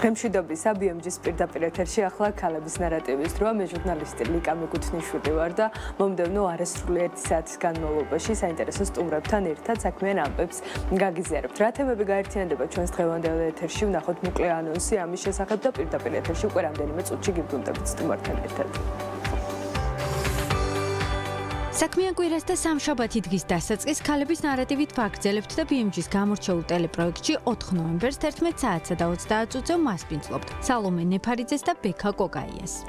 Დღემშვიდობისა BMG-ის პირდაპირ ეთერში ახლა ქალების ნარატივის დროა. მე ჟურნალისტი ლიკა მეგუთნიშვილი ვარ და მომდევნო არასრული 1 საათის განმავლობაში საინტერესო სტუმრებთან ერთად საქმიან ამბებს გაგიზიარებთ. რა თემები გაერთიანდება ჩვენს დღევანდელ ეთერში, ვნახოთ მოკლე ანონსი ამის შესახებ და პირდაპირ ეთერში უკვე რამდენიმე წუთში გიბრუნდებით სტუმართან ერთად. საქმიან კვირას და სამშაბათი დღის დასაწყის ქალების ნარატივით ვაგრძელებთ და BMG-ის გამორჩეულ ტელეპროექტში 4 ნოემბერს 11 საათსა და 30 წუთზე მასპინძლობთ სალომე ნეფარიძეს და ბექა კოკაიას.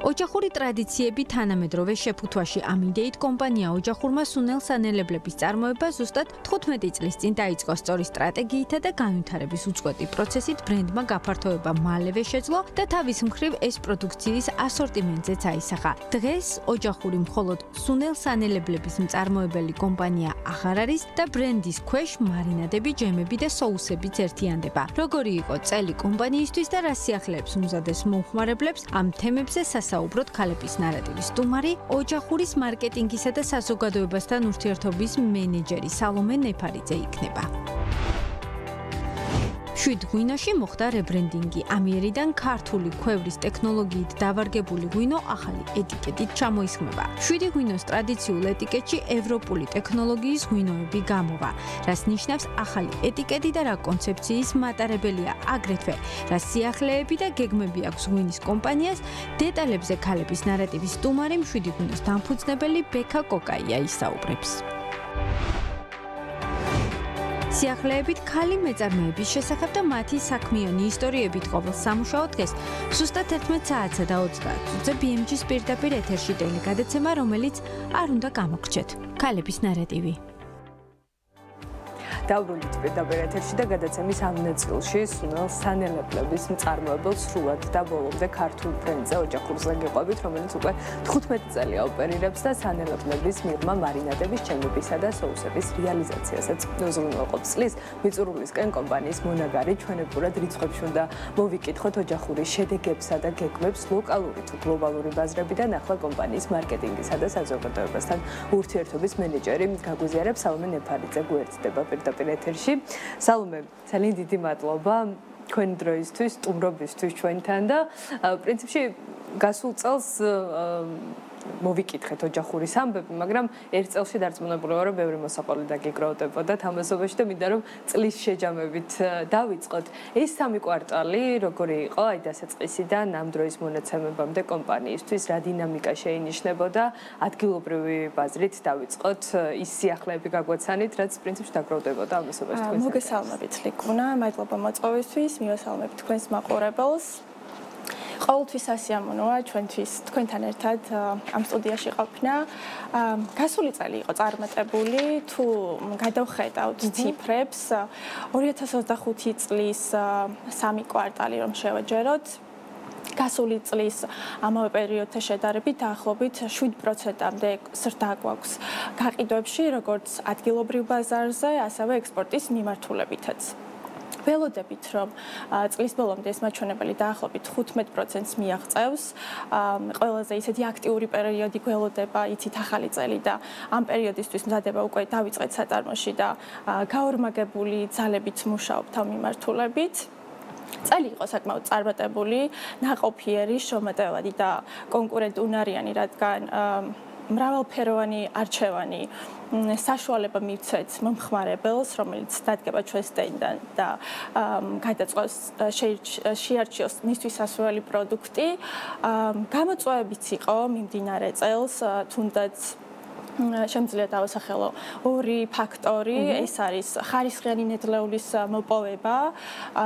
ოჯახური ტრადიციები თანამედროვე შეფუთვაში ამ იდეით კომპანია ოჯახურმა სუნელ-სანელებლების წარმოება ზუსტად 15 წლის წინ დაიწყო სწორი სტრატეგიითა და განვითარების უწყვეტი პროცესით ბრენდმა გაფართოება მალევე შეძლო და თავის მხრივ ეს პროდუქციის ასორტიმენტზეც აისახა. დღეს ოჯახური მხოლოდ სუნელ-სანელებლების მწარმოებელი კომპანია აღარ არის და ბრენდის ქვეშ მარინადები, ჯემები და соусებიც ერთიანდება. როგორი იყო წელი კომპანიისთვის და რა სიახლეებს უმზადეს მომხმარებლებს, ამ თემებზე საუბრობთ ქალების ნარატივის სტუმარი, ოჯახურის მარკეტინგისა და საზოგადოებასთან ურთიერთობის მენეჯერი სალომე ნეფარიძე იქნება. 7 ღვინოში მოხდა რებრენდინგი. ამიერიდან ქართული ქვევრის ტექნოლოგიით დავარგებული ღვინო ახალი ეტიკეტით ჩამოისხმება. 7 ღვინოს ტრადიციულ ეტიკეტში ევროპული ტექნოლოგიის ღვინოები გამოვა, რაც ნიშნავს ახალი ეტიკეტი და რა კონცეფციის მატარებელია, აგრეთვე რა სიახლეები და გეგმები აქვს ღვინის კომპანიას, დეტალებზე ქალების ნარატივის სტუმარი 7 ღვინოს დამფუძნებელი ბექა კოკაია ისაუბრებს. სიახლეებით ქალი მეწარმეების შესახებ და მათი საქმიანი ისტორიებით ყოველ სამუშაო დღეს ზუსტად 11 საათსა და 30 წუთზე BMG-ის პირდაპირ ეთერში ტელეგადაცემა, რომელიც არ უნდა გამოგრჩეთ. ქალების ნარატივი. დავბრუნდით პირდაპირ ეთერში და გადაცემის ამ ნაწილში სანელებლების მწარმოებელს სრულად და ბოლომდე ქართულ ბრენდზე ოჯახურზე გიყვებით, რომელიც უკვე 15 წელია ოპერირებს და სანელებლების მიღმა მარინადების, ჯემებისა და соусების რეალიზაციასაც უზრუნველყოფს. წლის მიწურულისკენ კომპანიის მონაგარი ჩვენებურად რიცხვებში უნდა მოვიკითხოთ ოჯახური შედეგებსა და გეგმებს ლოკალური თუ გლობალური ბაზრებიდან. ახლა კომპანიის მარკეტინგისა და საზოგადოებასთან ურთიერთობის მენეჯერი გაგვიზიარებს სალომე ნეფარიძე გვერდდება პირდაპირ ეთერში. სალომე, ძალიან დიდი მადლობა თქვენი დროისთვის, სტუმრობისთვის ჩვენთან და პრინციპში გასულ წელს მოვიკითხეთ ოჯახურის ამბები, მაგრამ ერთ წელში დარწმუნებული ვარ, რომ ბევრი მოსაყოლი დაგიგროვდებოდა თამასობაში და მინდა რომ წლის შეჯამებით დავიწყოთ. ეს 3 კვარტალი როგორი იყო, აი დასაწყისიდან ამ დროის მონაცემებამდე კომპანიისთვის, რა დინამიკა შეინიშნებოდა, ადგილობრივი ბაზრით დავიწყოთ, ის სიახლეები გაგვაცანით, რაც პრინციპში დაგროვდებოდა ამასობაში თქვენს. მოგესალმებით ლიკუნა, მადლობა მოწვევისთვის, მივესალმებით თქვენს მაყურებელს. ყოველთვის ასიამოვნოა ჩვენთვის თქვენთან ერთად ამ სტუდიაში ყოფნა. გასული წელი იყო წარმატებული, თუ გადავხედავთ ციფრებს, 2025 წლის 3 კვარტალი რომ შევაჯეროთ, გასული წლის ამავე პერიოდთან შედარებით დაახლოებით 7%-მდე ზრდა გვაქვს გაყიდვებში, როგორც ადგილობრივ ბაზარზე, ასევე ექსპორტის მიმართულებითაც. ველოდებით, რომ წლის ბოლომდე ეს მაჩვენებელი დაახლოებით 15%-ს მიაღწევს. ყველაზე ისეთი აქტიური პერიოდი გველოდება, იცით ახალი წელი და ამ პერიოდისთვის მზადება უკვე დავიწყეთ საწარმოში და გაორმაგებული ძალებით მუშაობთ ამ მიმართულებით. წელი იყო საკმაოდ წარმატებული, ნაყოფიერი, შრომატევადი და კონკურენტუნარიანი, რადგან მრავალფეროვანი არჩევანი საშუალება მივცეთ მომხმარებელს, რომელიც დადგება ჩვენს სტენდიდან და გადაწყვეტს შეარჩიოს მისთვის ასველი პროდუქტი. გამოწვევებიც იყო მიმდინარე წელს, თუნდაც შემიძლია დავასახელო 2 ფაქტორი, ეს არის ხარისხიანი ნედლეულის მოპოვება.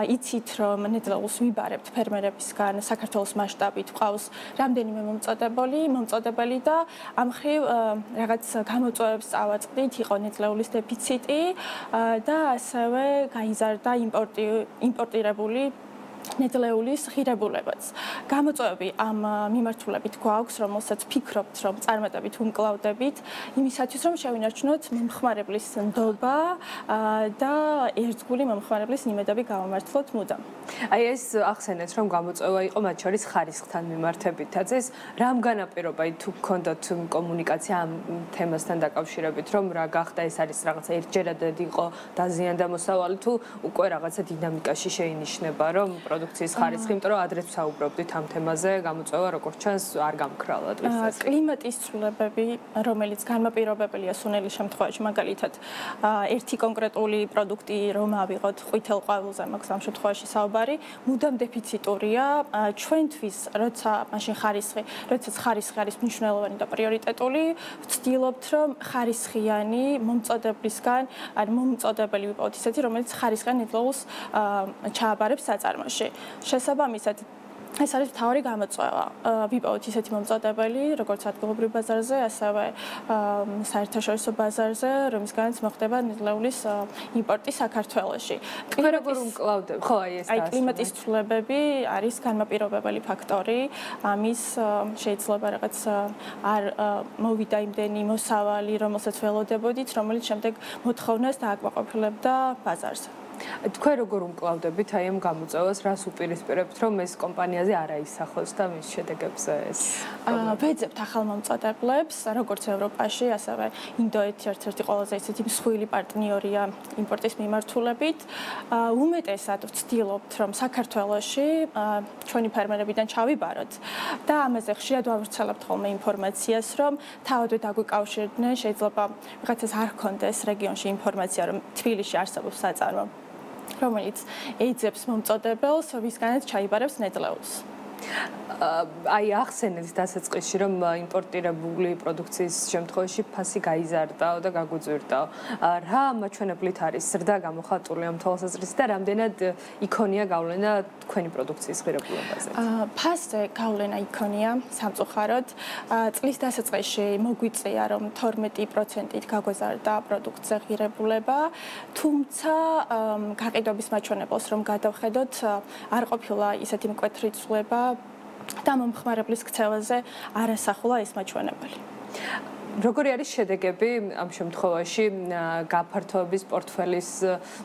იცით, რომ ნედლეულს ვიბარებთ ფერმერებისგან საქართველოს მასშტაბით, ყავს რამდენიმე მომწოდებელი და ამ მხრივ რაღაც გამოწვევებს წავაწყდით, იყო ნედლეულის დეფიციტი და ასევე გაიზარდა იმპორტირებული ნედლეულის ღირებულებაც. გამოწვევები ამ მიმართულებით გვაქვს, რომელსაც ფიქრობთ, რომ წარმატებით უმკლავდებით, იმისათვის, რომ შევინარჩუნოთ მომხმარებლის ნდობა და ერთგული მომხმარებლის ნიმედები გამომართლოთ მუდამ. აი ეს ახსენეთ, რომ გამოწვევა იყო მათ შორის ხარისხთან მიმართებითაც. ეს რამ განაპირობა, თუ გქონდათ კომუნიკაცია ამ თემასთან დაკავშირებით, რომ რა გახდა, ეს არის რაღაცა ერთჯერადად იყო დაზიანდა მოსავალი თუ უკვე რაღაცა დინამიკაში შეინიშნება, რომ პროდუქციის ხარისხი, იმიტომ რომ ადრეც ვსაუბრობდით ამ თემაზე, გამოწვევა როგორც ჩანს არ გამქრალა დღეს. კლიმატის ცვლილებები, რომელიც განმაპირობებელია სუნელი შემთხვევაში, მაგალითად, ერთი კონკრეტული პროდუქტი რომ ავიღოთ ყვითელ ყვავილზე, მაგას ამ შემთხვევაში საუბარი, მუდამ დეფიციტურია. ჩვენთვის, როცა მაშინ როდესაც ხარისხი არის მნიშვნელოვანი და პრიორიტეტული, ვცდილობთ, რომ ხარისხიანი მომწოდებლისგან, მომწოდებელი ვიპოვოთ ისეთი, რომელიც ხარისხიან ნედლეულს ჩააბარებს საწარმოში. შესაბამისად, ეს არის მთავარი გამოწვევა. ვიპოვოთ ისეთი მომწოდებელი, როგორც ადგილობრივ ბაზარზე, ასევე საერთაშორისო ბაზარზე, რომლისგანაც მოხდება ნედლეულის იმპორტი საქართველოში. როგორ უმკლავდება? ხო, აი ეს კლიმატის ცვლილებები არის განმაპირობებელი ფაქტორი. ამის შეიძლება რაღაც არ მოვიდა იმდენი მოსავალი, რომელსაც ველოდებოდით, რომელიც შემდეგ მოთხოვნას დააკმაყოფილებდა ბაზარზე. თქვენ როგორ უმკლავდებით აი ამ გამოწვევას, რას უპირისპირებთ, რომ ეს კომპანიაზე არ აისახოს და მის შედეგებზე ეს? ვეძებთ ახალ მომწოდებლებს, როგორც ევროპაში, ასევე ინდოეთი ერთ-ერთი ყველაზე ისეთი მსხვილი პარტნიორია იმპორტის მიმართულებით. უმეტესად ვცდილობთ, რომ საქართველოში ჩვენი ფერმერებიდან ჩავიბაროთ და ამაზე ხშირად ვავრცელებთ ხოლმე ინფორმაციას, რომ თავადვე დაგვიკავშირდნენ, შეიძლება ვიღაცას არ ჰქონდეს რეგიონში ინფორმაცია, რომ თბილისში არსებობს საწარმო, რომელიც ეძებს მომწოდებელს, ვისგანაც ჩაიბარებს ნედლეულს. აი ახსენეთ დასაწყისში, რომ იმპორტირებული პროდუქციის შემთხვევაში ფასი გაიზარდაო და გაგვიძვირდაო. რა მაჩვენებლით არის ზრდა გამოხატული ამ თვალსაზრისით და რამდენად იქონია გავლენა თქვენი პროდუქციის ღირებულებაზე? ფასზე გავლენა იქონია სამწუხაროდ. წლის დასაწყისში მოგვიწია, რომ 12%-ით გაგვეზარდა პროდუქტზე ღირებულება, თუმცა გაყიდვების მაჩვენებელს რომ გადავხედოთ, არ ყოფილა ისეთი მკვეთრი ცვლილება და მომხმარებლის ქცევაზე არ ასახულა ეს მაჩვენებელი. როგორი არის შედეგები ამ შემთხვევაში გაფართოების პორტფელის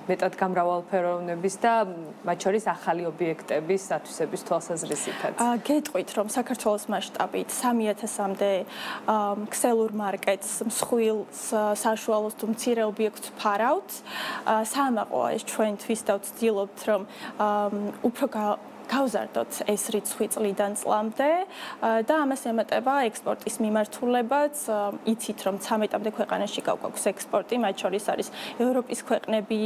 მეტად გამრავალფეროვნების და მათ შორის ახალი ობიექტების ათვისების თვალსაზრისითაც? გეტყვით, რომ საქართველოს მასშტაბით 3000-მდე ქსელურ მარკეტს, მსხვილს, საშუალოს თუ მცირე ობიექტს ფარავთ. საამაყოა ეს ჩვენთვის და ვცდილობთ, რომ უფრო გავზარდოთ ეს რიცხვი წლიდან წლამდე და ამას ემატება ექსპორტის მიმართულებაც. იცით, რომ 13-მდე ქვეყანაში გაგვაქვს ექსპორტი, მათ შორის არის ევროპის ქვეყნები,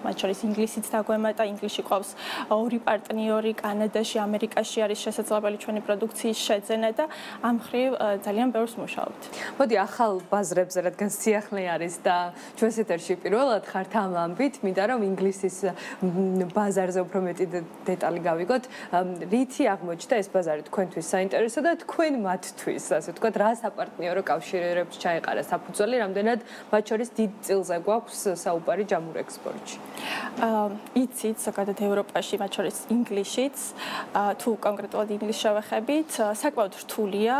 მათ შორის ინგლისიც დაგვემატა, ინგლისში ყავს ორი პარტნიორი, კანადაში, ამერიკაში არის შესაძლებელი ჩვენი პროდუქციის შეძენა და ამ მხრივ ძალიან ბევრს მუშაობთ. მოდი ახალ ბაზრებზე, რადგან სიახლე არის და ჩვენს ეთერში პირველად ხართ ამ ამბით, მინდა რომ ინგლისის ბაზარზე უფრო მეტი დეტალი გავიგოთ. რითი აღმოჩნდა ეს ბაზარი თქვენთვის საინტერესო და თქვენ მათთვის, ასე ვთქვათ, რა საპარტნიორო კავშირებს ჩაეყარა საფუძველი, რამდენად მათ შორის დიდ წილზე გვაქვს საუბარი ჯამურ ექსპორტში? იცით, ზოგადად ევროპაში, მათ შორის ინგლისშიც, თუ კონკრეტულად ინგლისს შევეხებით, საკმაოდ რთულია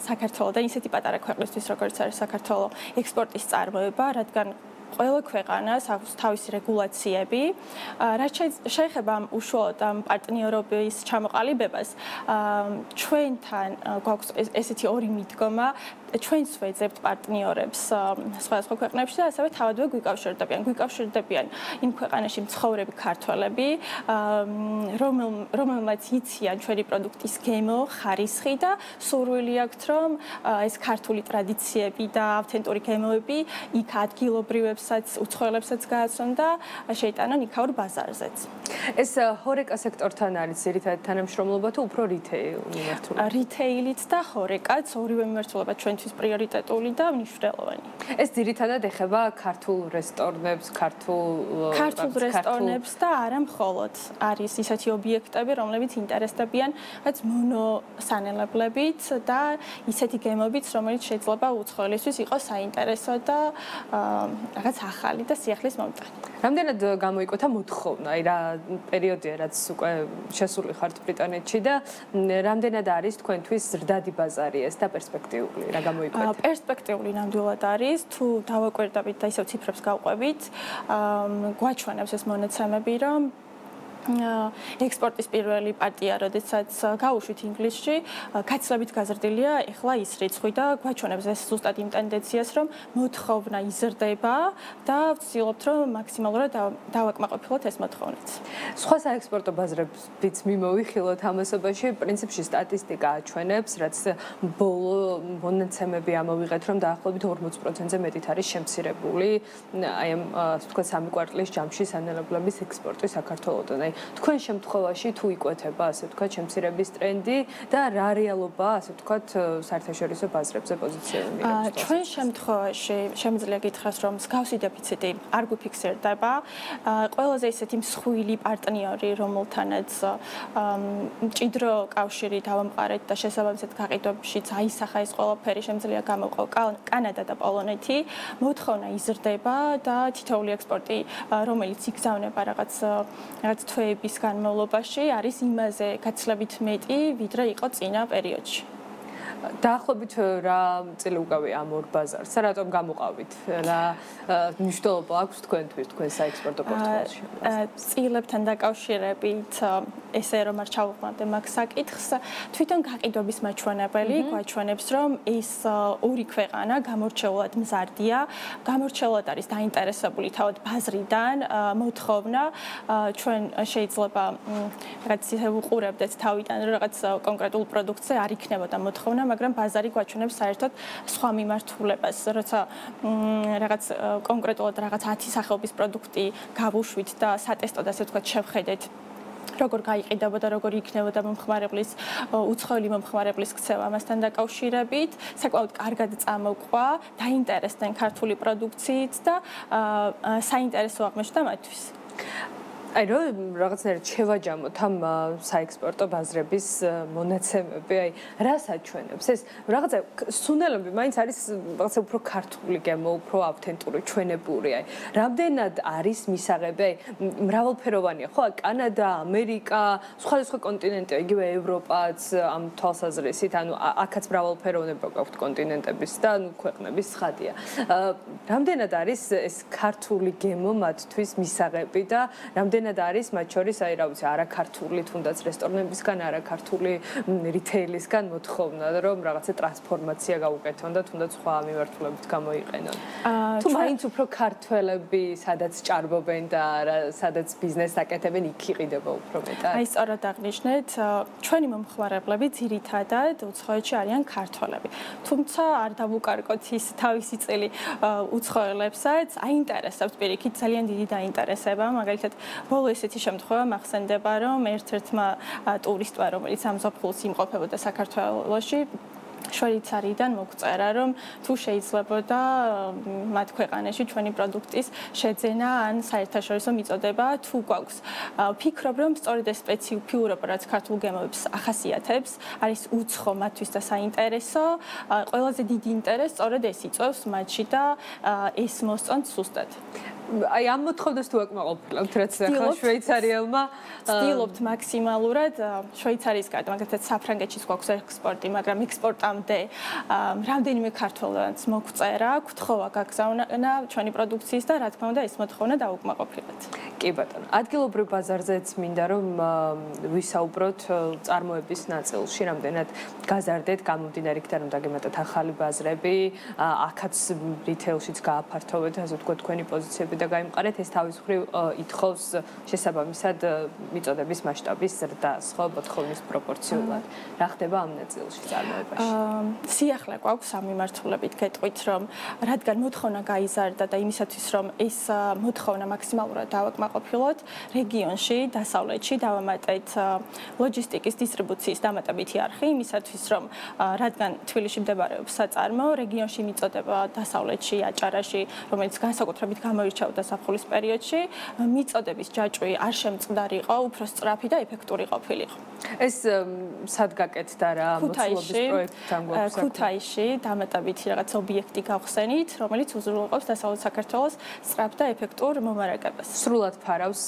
საქართველოდან ისეთი პატარა ქვეყნისთვის, როგორც არის საქართველო, ექსპორტის წარმოება, რადგან ყველა ქვეყანას აქვს თავისი რეგულაციები. რაც შეეხება უშუალოდ ამ პარტნიორობის ჩამოყალიბებას, ჩვენთან გვაქვს ესეთი ორი მიდგომა. ჩვენს ვეძებთ პარტნიორებს სხვადასხვა ქვეყნებში და ასევე თავადვე გვიკავშირდებიან იმ ქვეყანაში მცხოვრები ქართველები, რომელმაც იციან ჩვენი პროდუქტის გემო, ხარისხი და სურვილი აქვთ, რომ ეს ქართული ტრადიციები და ავთენტური გემოები იქ ადგილობრივებსაც, უცხოელებსაც გააცნონ და შეიტანონ იქაურ ბაზარზეც. ეს ჰორეკა სექტორთან არის ძირითადად თანამშრომლობა თუ უფრო რითეილი? რითეილით და ჰორეკაც ორივე მიმართულება ჩვენთვის პრიორიტეტული და მნიშვნელოვანი. ეს ძირითადად ეხება ქართულ რესტორნებს, ქართულ რესტორნებს და არა მხოლოდ. არის ისეთი ობიექტები, რომლებიც ინტერესდებიან რაც მონოსანელებლებით და ისეთი გემობით, რომელიც შეიძლება უცხოელისთვის იყოს საინტერესო და რაღაც ახალი და სიახლის მომტანი. რამდენად გამოიკოთა მოთხოვნა, აი რა პერიოდია, რაც უკვე შესული ხართ ბრიტანეთში და რამდენად არის თქვენთვის ზრდადი ბაზარი ეს და პერსპექტიული, რა გამოიკვეთ? პერსპექტიული ნამდვილად არის, თუ დავაკვირდებით და ისევ ციფრებს გავყვებით, გვაჩვენებს ეს მონაცემები, რომ ექსპორტის პირველი პარტია, როდესაც გავუშვით ინგლისში, გაცილებით გაზრდილია ეხლა ის რიცხვი და გვაჩვენებს ეს ზუსტად იმ ტენდენციას, რომ მოთხოვნა იზრდება და ვცდილობთ, რომ მაქსიმალურად დავაკმაყოფილოთ ეს მოთხოვნაც. სხვა საექსპორტო ბაზრებიც მიმოვიხილოთ ამასობაში, პრინციპში სტატისტიკა აჩვენებს, რაც ბოლო მონაცემები ამოვიღეთ, რომ დაახლოებით 40%-ზე მეტით არის შემცირებული აი ამ ასე ვთქვათ სამი კვარტლის ჯამში სანელებლების ექსპორტი საქართველოდან. თქვენ შემთხვევაში თუ იკვეთება ასე ვთქვათ შემცირების ტრენდი და რა რეალობაა ასე ვთქვათ საერთაშორისო ბაზრებზე პოზიციონირების? ჩვენ შემთხვევაში შემიძლია გითხრას, რომ მსგავსი დეფიციტი არ გვიფიქსირდება. ყველაზე ისეთი მსხვილი პარტნიორი, რომელთანაც მჭიდრო კავშირი დავამყარეთ და შესაბამისად გაყიდვებშიც აისახა ეს ყველაფერი, შემიძლია გამოვყო კანადა და პოლონეთი. მოთხოვნა იზრდება და თითოეული ექსპორტი, რომელიც იგზავნება რაღაც თვეების განმავლობაში, არის იმაზე გაცილებით მეტი, ვიდრე იყო წინა პერიოდში. დაახლოებით რა წელი უკავია ამ ორ ბაზარს? რატომ გამოყავით? რა მნიშვნელობა აქვს თქვენთვის თქვენ საექსპორტო პორტფელიში? წილებთან დაკავშირებით ესე რომ არ ჩავუყმავდე მაგ საკითხს, თვითონ გაყიდვების მაჩვენებელი გვაჩვენებს, რომ ეს ორი ქვეყანა გამორჩეულად მზარდია, გამორჩეულად არის დაინტერესებული თავად ბაზრიდან, მოთხოვნა, ჩვენ შეიძლება რაღაც ისე ვუყურებდეთ თავიდან, რომ რაღაც კონკრეტულ პროდუქტზე არ იქნებოდა მოთხოვნა, მაგრამ ბაზარი გვაჩვენებს საერთოდ სხვა მიმართულებას, როცა რაღაც კონკრეტულად რაღაც 10 სახეობის პროდუქტი გავუშვით და სატესტოდ ასე ვთქვათ შევხედეთ როგორ გაიყიდებოდა, როგორ იქნებოდა მომხმარებლის უცხოელი მომხმარებლის ქცევა ამასთან დაკავშირებით, საკმაოდ კარგად წამოყვა, დაინტერესდნენ ქართული პროდუქციით და საინტერესო აღმოჩნდა მათთვის. აი რომ რაღაცნაირად შევაჯამოთ ამ საექსპორტო ბაზრების მონაცემები, აი რას აჩვენებს? ეს რაღაცა სუნელები მაინც არის რაღაცა უფრო ქართული გემო, უფრო ავთენტური, ჩვენებური, აი რამდენად არის მისაღები, აი მრავალფეროვანია, ხო? კანადა, ამერიკა, სხვა კონტინენტი, იგივე ევროპაც ამ თვალსაზრისით, ანუ აქაც მრავალფეროვნება გაქვთ კონტინენტების და ანუ ქვეყნების ცხადია. რამდენად არის ეს ქართული გემო მათთვის მისაღები და რამდენად არის მათ შორის აი რა ვიცი არაქართული თუნდაც რესტორნებისგან არაქართული რიტეილისგან მოთხოვნა რომ რაღაცა ტრანსფორმაცია გაუკეთონ და თუნდაც სხვა მიმართულებით გამოიყენონ. თუ მაინც უფრო ქართველები სადაც ჭარბობენ და სადაც ბიზნესს აკეთებენ იქ იყიდება უფრო მეტად. აი სწორად აღნიშნეთ, ჩვენი მომხმარებლები ძირითადად უცხოეთში არიან ქართველები. თუმცა არ დავუკარგოთ ის თავისი წელი უცხოელებსაც, აინტერესებს პირიქით ძალიან დიდი დაინტერესება, მაგალითად ბოლო ესეთი შემთხვევა მახსენდება, რომ ერთ-ერთმა ტურისტმა, რომელიც ამ ზაფხულს იმყოფებოდა საქართველოში, შვეიცარიიდან მოგწერა, რომ თუ შეიძლებოდა მათ ქვეყანაში ჩვენი პროდუქტის შეძენა ან საერთაშორისო მიწოდება თუ გვაქვს. ვფიქრობ, რომ სწორედ ეს სპეციფიურობა, რაც ქართულ გემოებს ახასიათებს, არის უცხო მათთვის და საინტერესო. ყველაზე დიდი ინტერესი სწორედ ეს იწვევს მათში და ეს მოსწონთ სუსტად. აი ამ მოთხოვნას თუ აკმაყოფილებთ, რაც ახლა შვეიცარიელმა ვცდილობთ მაქსიმალურად შვეიცარიის გარდა, მაგალითად საფრანგეთშიც გვაქვს ექსპორტი, მაგრამ ექსპორტამდე რამდენიმე ქართველს მოგწერა, გთხოვა გაგზავნა ჩვენი პროდუქციის და რა თქმა უნდა ეს მოთხოვნა დაუკმაყოფილეთ. კი ბატონო, ადგილობრივ ბაზარზეც მინდა რომ ვისაუბროთ წარმოების ნაწილში, რამდენად გაზარდეთ გამომდინარე იქიდან რომ დაგემატათ ახალი ბაზრები, აქაც რიტეილშიც გააფართოვეთ, ასე ვთქვათ, თქვენი პოზიციები და გაიმყარეთ, ეს თავის მხრივ ითხოვს შესაბამისად მიწოდების მასშტაბის ზრდას, ხო, მოთხოვნის პროპორციულად. რა ხდება ამ ნაწილში წარმოებაში? სიახლე გვაქვს ამ მიმართულებით გეტყვით, რომ რადგან მოთხოვნა გაიზარდა და იმისათვის რომ ეს მოთხოვნა მაქსიმალურად დავაკმაყოფილოთ, რეგიონში, დასავლეთში დავამატეთ ლოჯისტიკის დისტრიბუციის დამატებითი არხი, იმისათვის რომ რადგან თბილისში მდებარეობს საწარმო, რეგიონში მიწოდება დასავლეთში, აჭარაში, რომელიც განსაკუთრებით გამოირჩეოდა ზაფხულის პერიოდში, მიწოდების ჯაჭვი არ შემწყდარიყო, უფრო სწრაფი და ეფექტური ყოფილიყო. ეს სად გაკეთდა რა მოცულობის პროექტთან გვაქვს? ქუთაისში დამატებითი რაღაც ობიექტი გავხსენით, რომელიც უზრუნველყოფს დასავლეთ საქართველოს სწრაფ და ეფექტურ მომარაგებას. სრულად ფარავს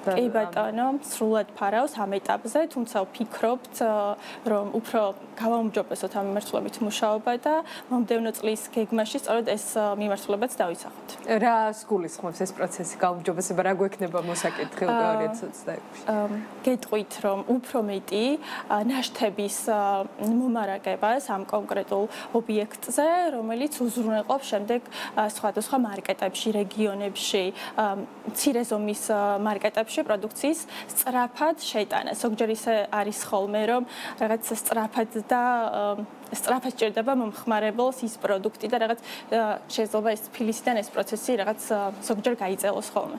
კი ბატონო, სრულად ფარავს ამ ეტაპზე, თუმცა ვფიქრობთ, რომ უფრო გავაუმჯობესოთ ამ მიმართულებით მუშაობა და მომდევნო წლის გეგმაში სწორედ ეს მიმართულებაც დავისახოთ. რას გულისხმობს ეს პროცესი გაუმჯობესება, რა გვექნება მოსაკითხი 2026-ში? გეტყვით, რომ უფრო მეტი ნაშთების მომარაგებას ამ კონკრეტულ ობიექტზე, რომელიც უზრუნველყოფს შემდეგ სხვადასხვა მარკეტებში, რეგიონებში, მცირე ზომის მარკეტებში პროდუქციის სწრაფად შეტანა. ზოგჯერ ისე არის ხოლმე, რომ რაღაც სწრაფად და სწრაფად ჭირდება მომხმარებელს ის პროდუქტი და რაღაც შეიძლება ეს ფილისიდან ეს პროცესი რაღაც ზოგჯერ გაიწელოს ხოლმე.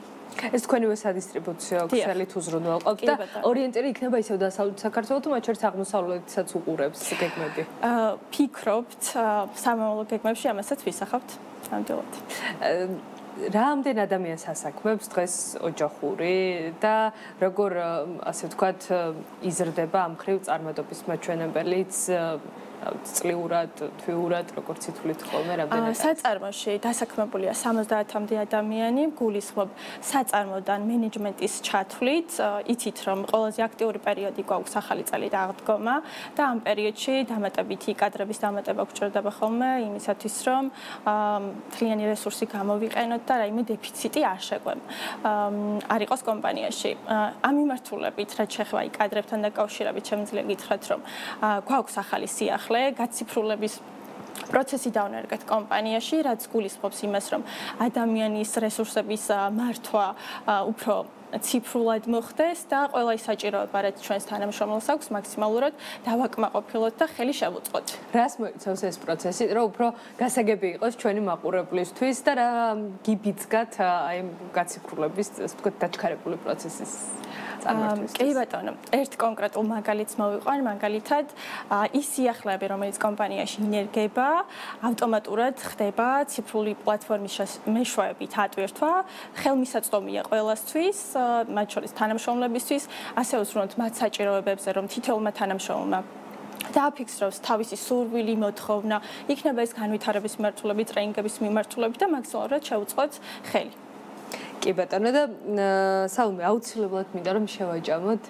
ეს თქვენივე სადისტრიბუციო ქსელით უზრუნველყოფთ და ორიენტირი იქნება ისევ დასავლეთ საქართველოს თუ მათ შორის აღმოსავლეთსაც უყურებს გეგმები? ფიქრობთ, სამომავლო გეგმებში ამასაც ვისახავთ ნამდვილად. რამდენ ადამიანს ასაქმებს დღეს ოჯახური და როგორ ასე ვთქვათ იზრდება ამ ხრივ წარმატების მაჩვენებელიც წლიურად, თვიურად, როგორც ითვლით ხოლმე, რამდენად? საწარმოში დასაქმებულია 70-მდე ადამიანი, გულისხმობ საწარმოდან მენეჯმენტის ჩათვლით, იცით რომ ყველაზე აქტიური პერიოდი გვაქვს ახალი წელი დაღდგომა და ამ პერიოდში დამატებითი კადრების დამატება გვჭირდება ხოლმე იმისათვის რომ მთლიანი რესურსი გამოვიყენოთ და რაიმე დეფიციტი არ შეგვემ. არ იყოს კომპანიაში. ამ მიმართულებით, რაც შეეხება კადრებთან დაკავშირებით, შემიძლია გითხრათ რომ გვაქვს ახალი სიახლე გაციფრულების პროცესი დავნერგეთ კომპანიაში, რაც გულისხმობს იმას, რომ ადამიანის რესურსების მართვა უფრო ციფრულად მოხდეს და ყველა ის საჭიროება, რაც ჩვენს თანამშრომელს აქვს, მაქსიმალურად დავაკმაყოფილოთ და ხელი შევუწყოთ. რას მოიცავს ეს პროცესი, რომ უფრო გასაგები იყოს ჩვენი მაყურებლისთვის და რა გიბიძგათ აი გაციფრულების, ასე ვთქვათ, დაჩქარებული პროცესის კი ბატონო, ერთ კონკრეტულ მაგალითს მოვიყვან, მაგალითად, ის სიახლეები, რომელიც კომპანიაში ინერგება, ავტომატურად ხდება ციფრული პლატფორმის მეშვეობით ატვირთვა, ხელმისაწვდომია ყველასთვის, მათ შორის თანამშრომლებისთვის, ასე ვუსრულოთ მათ საჭიროებებზე, რომ თითოეულმა თანამშრომელმა დააფიქსროს თავისი სურვილი, მოთხოვნა, იქნება ეს განვითარების მიმართულებით, ტრეინინგების მიმართულებით და მაქსიმალურად შევუწყოთ ხელი. კი ბატონო და საუme აუცილებლად მინდა რომ შევაჭამოთ.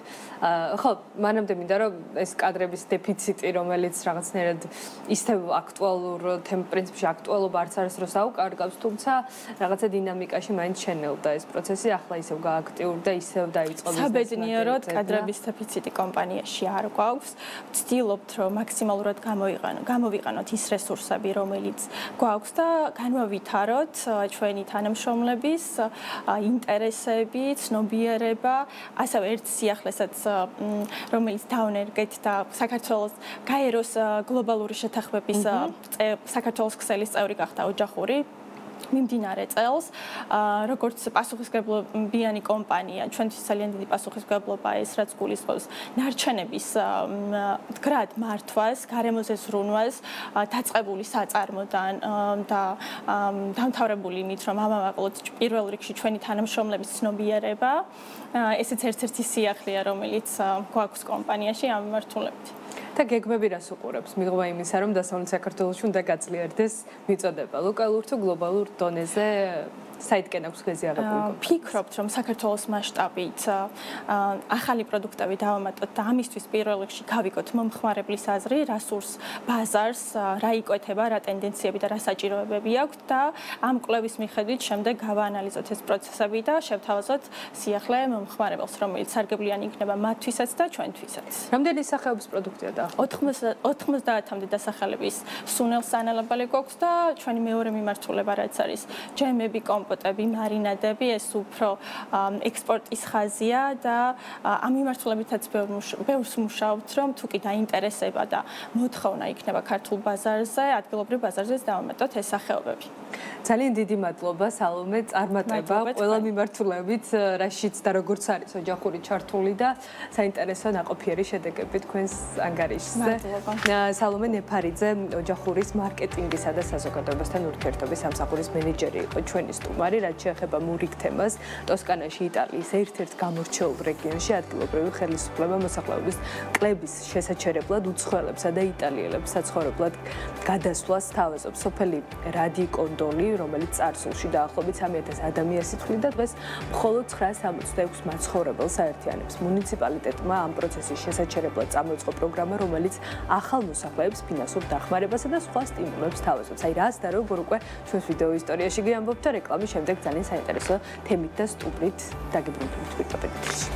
ხო, მანამდე მინდა რომ ეს კადრების დეფიციტი, რომელიც რაღაცნაირად ისევ აქტუალურ პრინციპში აქტუალობა არც არის რომ საუკარგავს, თუმცა რაღაცა დინამიკაში მაინც შენელდა ეს პროცესი, ახლა ისევ გააქტიურდა, ისევ დაიწყო ბიზნესი. საბედნიეროდ კადრების დეფიციტი კომპანიაში არ გვაქვს. ვცდილობთ რომ მაქსიმალურად გამოვიყენოთ ის რესურსები, რომელიც გვაქვს და განვავითაროთ ჩვენი თანამშრომლების ინტერესები, ცნობიერება, ასევე ერთ სიახლესაც, რომელიც დავნერგეთ და საქართველოს გაეროს გლობალური შეთანხმების საქართველოს ქსელის წევრი გახდა ოჯახური მიმდინარე წელს, როგორც პასუხისმგებლობიანი კომპანია, ჩვენთვის ძალიან დიდი პასუხისმგებლობა ეს, რაც გულისხმობს ნარჩენების მდგრად მართვას, გარემოზე ზრუნვას, დაწყებული საწარმოდან და დამთავრებული იმით, რომ ამავდროულად პირველ რიგში ჩვენი თანამშრომლების ცნობიერება, ესეც ერთ-ერთი სიახლეა, რომელიც გვაქვს კომპანიაში ამ მიმართულებით. და გეგმები რას უყურებს? მიღმა იმისა, რომ დასავლეთ საქართველოში უნდა გაძლიერდეს მიწოდება ლოკალურ თუ გლობალურ დონეზე საითკენ აქვს ხეზი აღებული? ფიქრობთ, რომ საქართველოს მასშტაბით ახალი პროდუქტები დავამატოთ და ამისთვის პირველ რიგში გავიგოთ მომხმარებლის აზრი, რასურს ბაზარს, რა იკვეთება, რა ტენდენციები და რა საჭიროებები აქვს და ამ კვლევის მიხედვით შემდეგ გავაანალიზოთ ეს პროცესები და შევთავაზოთ სიახლე მომხმარებელს, რომელიც სარგებლიანი იქნება მათთვისაც და ჩვენთვისაც. რამდენი სახეობის პროდუქტია და 90-მდე დასახელების სუნელ-სანელებელი გვაქვს და ჩვენი მეორე მიმართულება რაც არის ჯემები, კომპოტები, მარინადები, ეს უფრო ექსპორტის ხაზია და ამ მიმართულებითაც ბევრს მუშაობთ, რომ თუ კი დაინტერესება და მოთხოვნა იქნება ქართულ ბაზარზე, ადგილობრივ ბაზარზეც დავამატოთ ეს სახეობები. ძალიან დიდი მადლობა, სალომე, წარმატება ყველა მიმართულებით, რაშიც და როგორც არის ოჯახური ჩართული და საინტერესო ნაყოფიერი შედეგები თქვენს ანგარიშზე. სალომე ნეფარიძე, ოჯახურის მარკეტინგისა და საზოგადოებასთან ურთიერთობის სამსახურის მენეჯერი იყო ჩვენი სტუდიაში. სტუმარი, რაც შეეხება მურიგ თემას. ტოსკანაში იტალიის ერთ-ერთ გამორჩეულ რეგიონში ადგილობრივი ხელისუფლება მოსახლეობის კლების შესაჩერებლად უცხოელებსა და იტალიელებს საცხოვრებლად გადასვლას თავაზობს. სოფელი რადიკონდოლი, რომელიც წარსულში დაახლოებით 3000 ადამიანს ითვლიდა, დღეს მხოლოდ 966 მაცხოვრებელს აერთიანებს. მუნიციპალიტეტმა ამ პროცესის შესაჩერებლად წამოიწყო პროგრამა, რომელიც ახალ მოსახლეებს ფინანსურ დახმარებასა და სხვა სტიმულებს თავაზობს. აი რას და როგორ უკვე ჩვენს ვიდეო ისტორიაში გიამბობთ და რეკლამის შემდეგ ძალიან საინტერესო თემით და სტუმრით დაგიბრუნდებით პირდაპირ ეთერში.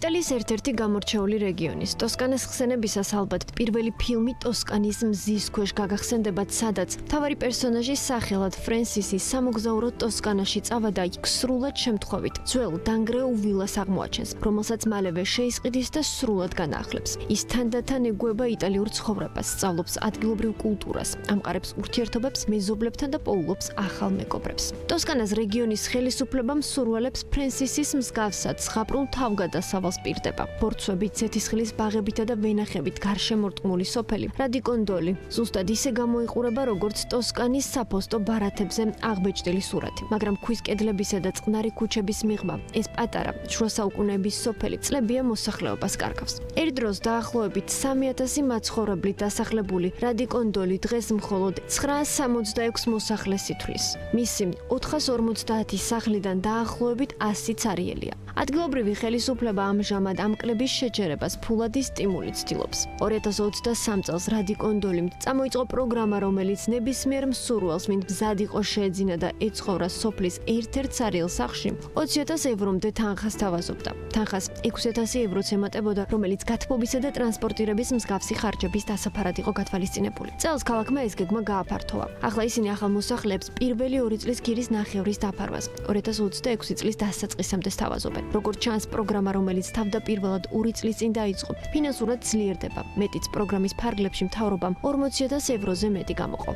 იტალიის ერთ-ერთი გამორჩეული რეგიონის ტოსკანას ხსენებისას ალბათ პირველი ფილმი ტოსკანის მზის ქვეშ გაგახსენდებათ, სადაც მთავარი პერსონაჟის სახელად ფრენსისი სამოგზაურო ტოსკანაში წავიდა, იქ სრულად შემთხვევით ძველ დანგრეულ ვილას აღმოაჩენს, რომელსაც მალევე შეისყიდის და სრულად განაახლებს. ის თანდათან ეგუება იტალიურ ცხოვრებას, სწავლობს ადგილობრივ კულტურას, ამყარებს ურთიერთობებს მეზობლებთან და პოულობს ახალ მეგობრებს. ტოსკანას რეგიონის ხელისუფლებამ სურვალებს ფრენსისის მსგავსად ზღაპრულ თავგადასავალს პირდება. ბორცვებით, ზეთისხილის ბაღებითა და ვენახებით გარშემორტყმული სოფელი რადიკონდოლი ზუსტად ისე გამოიყურება, როგორც ტოსკანის საფოსტო ბარათებზე აღბეჭდილი სურათი. მაგრამ ქვის კედლებისა და წყნარი ქუჩების მიღმა ეს პატარა შუა საუკუნეების სოფელი წლებია მოსახლეობას კარგავს. ერთ დროს დაახლოებით 3000 მაცხოვრებლით დასახლებული რადიკონდოლი დღეს მხოლოდ 966 მოსახლეს ითვლის. მისი 450 სახლიდან დაახლოებით 100 ცარიელია. ადგილობრივი ხელისუფლება ამჟამად ამ კლების შეჯერებას ფულადი სტიმულით ცდილობს. 2023 წელს რადიკონდოლიმ წამოიწყო პროგრამა, რომელიც ნებისმიერ მსურველს, ვინც მზად იყო შეეძინა და ეცხოვრა სოფლის ერთ-ერთ ცარიელ სახლში, 20000 ევრომდე თანხას თავაზობდა. თანხას 6000 ევროც ემატებოდა, რომელიც გათბობისა და ტრანსპორტირების მსგავსი ხარჯების დასაფარად იყო გათვალისწინებული. წელს ქალაქმა ეს გეგმა გააფართოვა. ახლა ისინი ახალ მოსახლეებს პირველი 2 წლის გირის ნახევრის დაფარვას 2026 წლის დასაწყისამდე სთავაზობენ. როგორც ჩანს, პროგრამა, რომელიც თავდაპირველად 2 წლის წინ დაიწყო, ფინანსურად ძლიერდება. მეტიც პროგრამის ფარგლებში მთავრობამ 40000 ევროზე მეტი გამოყო.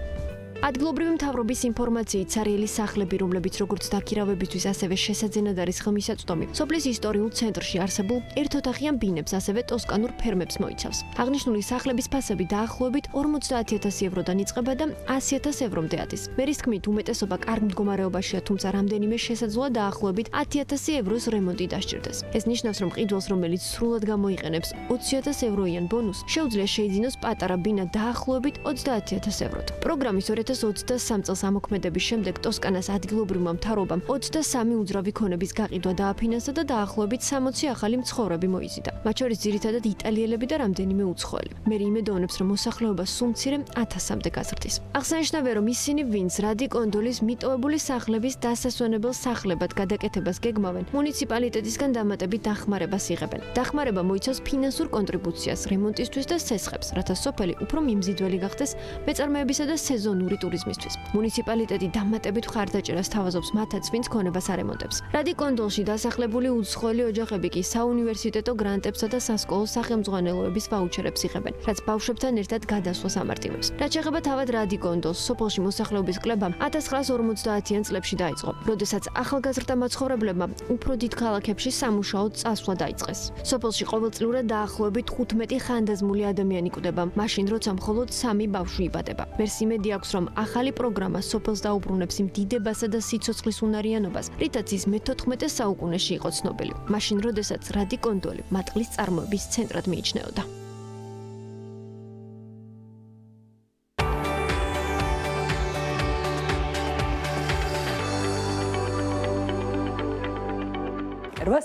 ადგილობრივი მთავრობის ინფორმაციით, ცარიელი სახლები, რომლებიც როგორც დაქირავებისთვის, ასევე შესაძენად არის ხმისაწვდომი, სოფლის ისტორიულ ცენტრში არსებულ ერთოთახიან ბინებს, ასევე ტოსკანურ ფერმებს მოიცავს. აღნიშნული სახლების ფასები დაახლოებით 50000 ევროდან იწყება და 100000 ევრომდე ადის. მერის თქმით, უმეტესობა კარგ მდგომარეობაშია, თუმცა რამდენიმე შესაძლოა დაახლოებით 10000 ევროს რემონტი დასჭირდეს. ეს ნიშნავს, რომ მყიდველს, რომელიც სრულად გამოიყენებს 20000 ევროიან ბონუსს, შეუძლია შეიძინოს პატარა ბინა დაახლოებით 30000 ევროთ. პროგრამის 2023 წელს ამოქმედების შემდეგ ტოსკანას ადგილობრივმა მთავრობამ 23 უძრავი ქონების გაყიდვა დააფინანსა და დაახლოებით 60 ახალი მცხოვრები მოიზიდა. მათ შორის ძირითადად იტალიელები და რამდენიმე უცხოელი. მერი იმედოვნებს, რომ მოსახლეობა სულ მცირე 1000-მდე გაზრდის. აღსანიშნავია, რომ ისინი, ვინც რადიკონდოლის მიტოვებული სახლების დასასვენებელ სახლებად გადაკეთებას გეგმავენ, მუნიციპალიტეტისგან დამატებით დახმარებას იღებენ. დახმარება მოიცავს ფინანსურ კონტრიბუციას, რემონტისთვის და სესხებს, რათა სოფელი უფრო მიმზიდველი გახდეს მეწარმეებისა და სეზონური ტურიზმისთვის. მუნიციპალიტეტი დამატებით მხარდაჭერას თავაზობს მათაც, ვინც ქონებას არემონტებს. რადიკონდოლში დასახლებული უცხოელი ოჯახები კი საუნივერსიტეტო გრანტებსა და სასკოლო სახელმძღვანელოების ვაუჩერებს იღებენ, რაც ბავშვებთან ერთად გადასვლას ამარტივებს. რაც შეეხება თავად რადიკონდოლს, სოფელში მოსახლეობის კლებამ 1950-იან წლებში დაიწყო, როდესაც ახალგაზრდა მაცხოვრებლებმა უფრო დიდ ქალაქებში სამუშაოდ წასვლა დაიწყეს. სოფელში ყოველწლიურად დაახლოებით 15 ხანდაზმული ადამიანი კვდება, მაშინ როცა მხოლოდ 3 ბავშვი იბადება. მერს იმედი აქვს, რომ ახალი პროგრამა სოფელს დაუბრუნებს იმ დიდებასა და სიცოცხლის უნარიანობას, რითაც ის მე-14 საუკუნეში იყო ცნობილი. მაშინ, როდესაც რადიკონდოლი მატყლის წარმოების ცენტრად მიიჩნეოდა.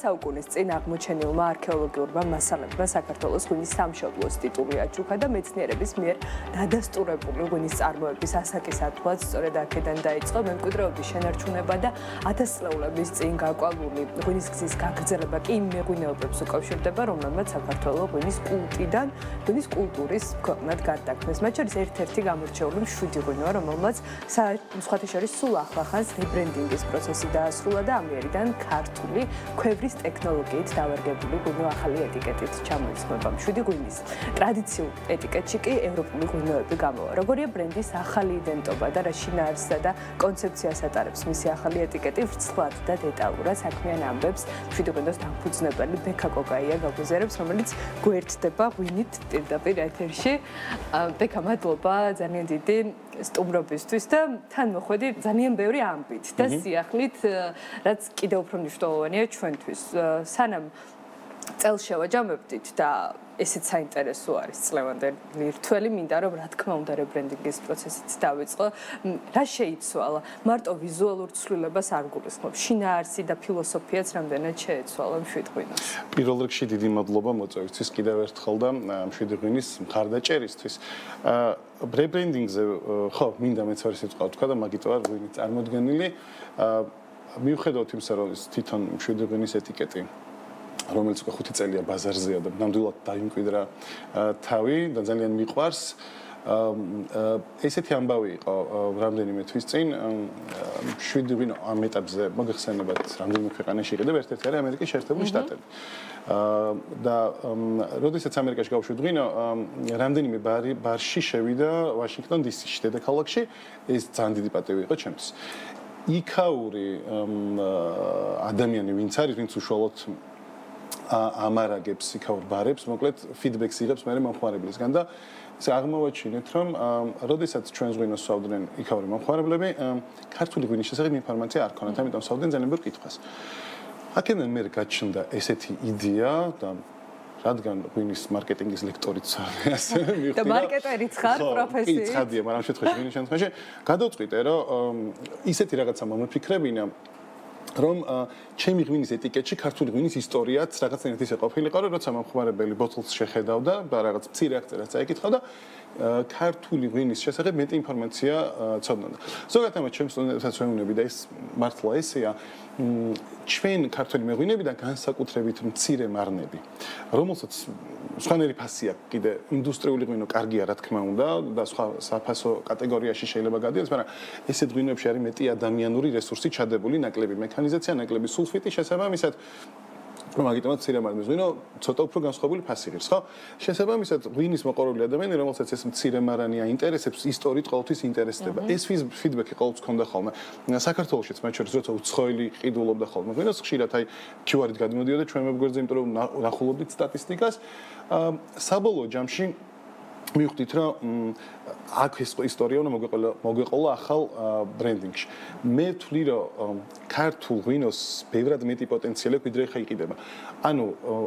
საუკუნის წინ აღმოჩენილმა არქეოლოგიურმა მასალებმა საქართველოს ღვინის სამშობლოს ტიტული აჩუქა და მეცნიერების მიერ დადასტურებული ღვინის წარმოების ასაკის ათვლაც სწორედ აქედან დაიწყო. მემკვიდრეობის შენარჩუნება და 1000 წლების წინ გაკვალული ღვინის გზის გაგრძელება კი იმ მეღვინეობებს უკავშირდება, რომელმაც საქართველოს ღვინის კულტიდან ღვინის კულტურის ქვეყნად გადააქმნეს. მათ შორის ერთ-ერთი გამორჩეული მშვიდი ღვინოა, რომელმაც სხვათა შორის სულ ახლახანს რებრენდინგის პროცესი დაასრულა და ამიერიდან ქართული ქვევრის ტექნოლოგიით დავარგებული ღვინო ახალი ეტიკეტით ჩამოიცმება. 7 ღვინის ტრადიციულ ეტიკეტში კი ევროპული ღვინოები გამოვა. როგორია ბრენდის ახალი იდენტობა და რა შინაარსსა და კონცეფციას ატარებს მისი ახალი ეტიკეტი ვრცლად და დეტალურად საქმიან ამბებს 7 ღვინოს დამფუძნებელი ბექა კოკაია გაგვიზიარებს, რომელიც გვერდდება ღვინით პირდაპირ ეთერში. ბექა, მადლობა ძალიან დიდი სტუმრობისთვის და თან მოხვედი ძალიან ბევრი ამბით და სიახლით, რაც კიდევ უფრო მნიშვნელოვანია ჩვენთვის. სანამ წელს შევაჯამებდით და ესეც საინტერესო არის წლევანდელი რთველი, მინდა რომ რა თქმა უნდა რებრენდინგის პროცესიც დავიწყო. რა შეიცვალა? მარტო ვიზუალურ ცვლილებას არ გულისხმობ. შინაარსი და ფილოსოფიაც რამდენად შეეცვალა 7 ღვინოს. პირველ რიგში დიდი მადლობა მოწვევისთვის კიდევ ერთხელ და 7 ღვინის მხარდაჭერისთვის. რებრენდინგზე ხო, მინდა მეც ვარ სიტყვა თქვა და მაგით ვარ ღვინი წარმოდგენილი. მიუხედავად იმისა, რომ თვითონ 7 ღვინის ეტიკეტი რომელიც უკვე 5 წელია ბაზარზეა და ნამდვილად დაიმკვიდრა თავი და ძალიან მიყვარს. ესეთი ამბავი იყო რამდენიმე თვის წინ 7 ღვინო ამ ეტაპზე მოგეხსენებათ რამდენიმე ქვეყანაში იყიდება, ერთ-ერთი არის ამერიკის შეერთებული შტატები. და როდესაც ამერიკაში გავშვით ღვინო, რამდენიმე ბარში შევიდა ვაშინგტონ DC-ში, დედაქალაქში, ეს ძალიან დიდი პატივი იყო ჩემთვის. იქაური ადამიანი ვინც არის, ვინც უშუალოდ ამარაგებს იქაურ ბარებს, მოკლედ ფიდბექს იღებს მე მომხმარებლისგან და ეს აღმოვაჩინეთ, რომ როდესაც ჩვენს ღვინოს სვავდნენ იქაური მომხმარებლები, ქართული ღვინის შესახებ ინფორმაცია არ ქონდათ, ამიტომ სვავდნენ ძალიან ბევრ კითხვას. აქედან მე გაჩნდა ესეთი იდეა და რადგან ღვინის მარკეტინგის ლექტორიც ვარ, ასე მივხვდი და მარკეტერიც ხარ პროფესიით. კი, ცხადია, მაგრამ ამ შემთხვევაში ღვინის შემთხვევაში გადავწყვიტე, რომ ისეთი რაღაცა მომიფიქრებინა რომ ჩემი ღვინის ეტიკეტში ქართული ღვინის ისტორიაც რაღაცნაირად ისე ყოფილიყო, რომ როცა მომხმარებელი ბოთლს შეხედავდა და რაღაც მცირე აღწერას წაიკითხავდა, ქართული ღვინის შესახებ მეტი ინფორმაცია ცოდნოდა. ზოგადად ამათ ჩემს სტუდენტებსაც ვეუბნები და ეს მართლა ესეა, ჩვენ ქართული მეღვინებიდან განსაკუთრებით მცირე მარნები, რომელსაც სხვანაირი ფასი აქვს კიდე ინდუსტრიული ღვინო კარგია რა თქმა უნდა და სხვა საფასო კატეგორიაში შეიძლება გადიოდეს, მაგრამ ესეთ ღვინოებში არის მეტი ადამიანური რესურსი ჩადებული, ნაკლები მექანიზაცია, ნაკლები სულფიტი შესაბამისად რომ აგიტომოთ მცირე მარნის ღვინო ცოტა უფრო განსხვავებული ფასი ღირს, ხო? შესაბამისად ღვინის მოყვარული ადამიანი, რომელსაც ეს მცირე მარანი აინტერესებს, ისტორიით ყოველთვის ინტერესდება. ეს ფიდბექი ყოველთვის ქონდა ხოლმე. საქართველოშიც მათ შორის როცა უცხოელი ყიდულობდა ხოლმე ღვინოს, ხშირად აი QR-ით გადმოდიოდა ჩვენ ვებგვერდზე, იმიტომ რომ ნახულობდით სტატისტიკას. საბოლოო ჯამში მივხვდით, რომ აქ ეს ისტორია უნდა მოგვეყოლა ახალ ბრენდინგში. მე ვთვლი, რომ ქართულ ღვინოს ბევრად მეტი პოტენციალი აქვს, ვიდრე ხა იყიდება. ანუ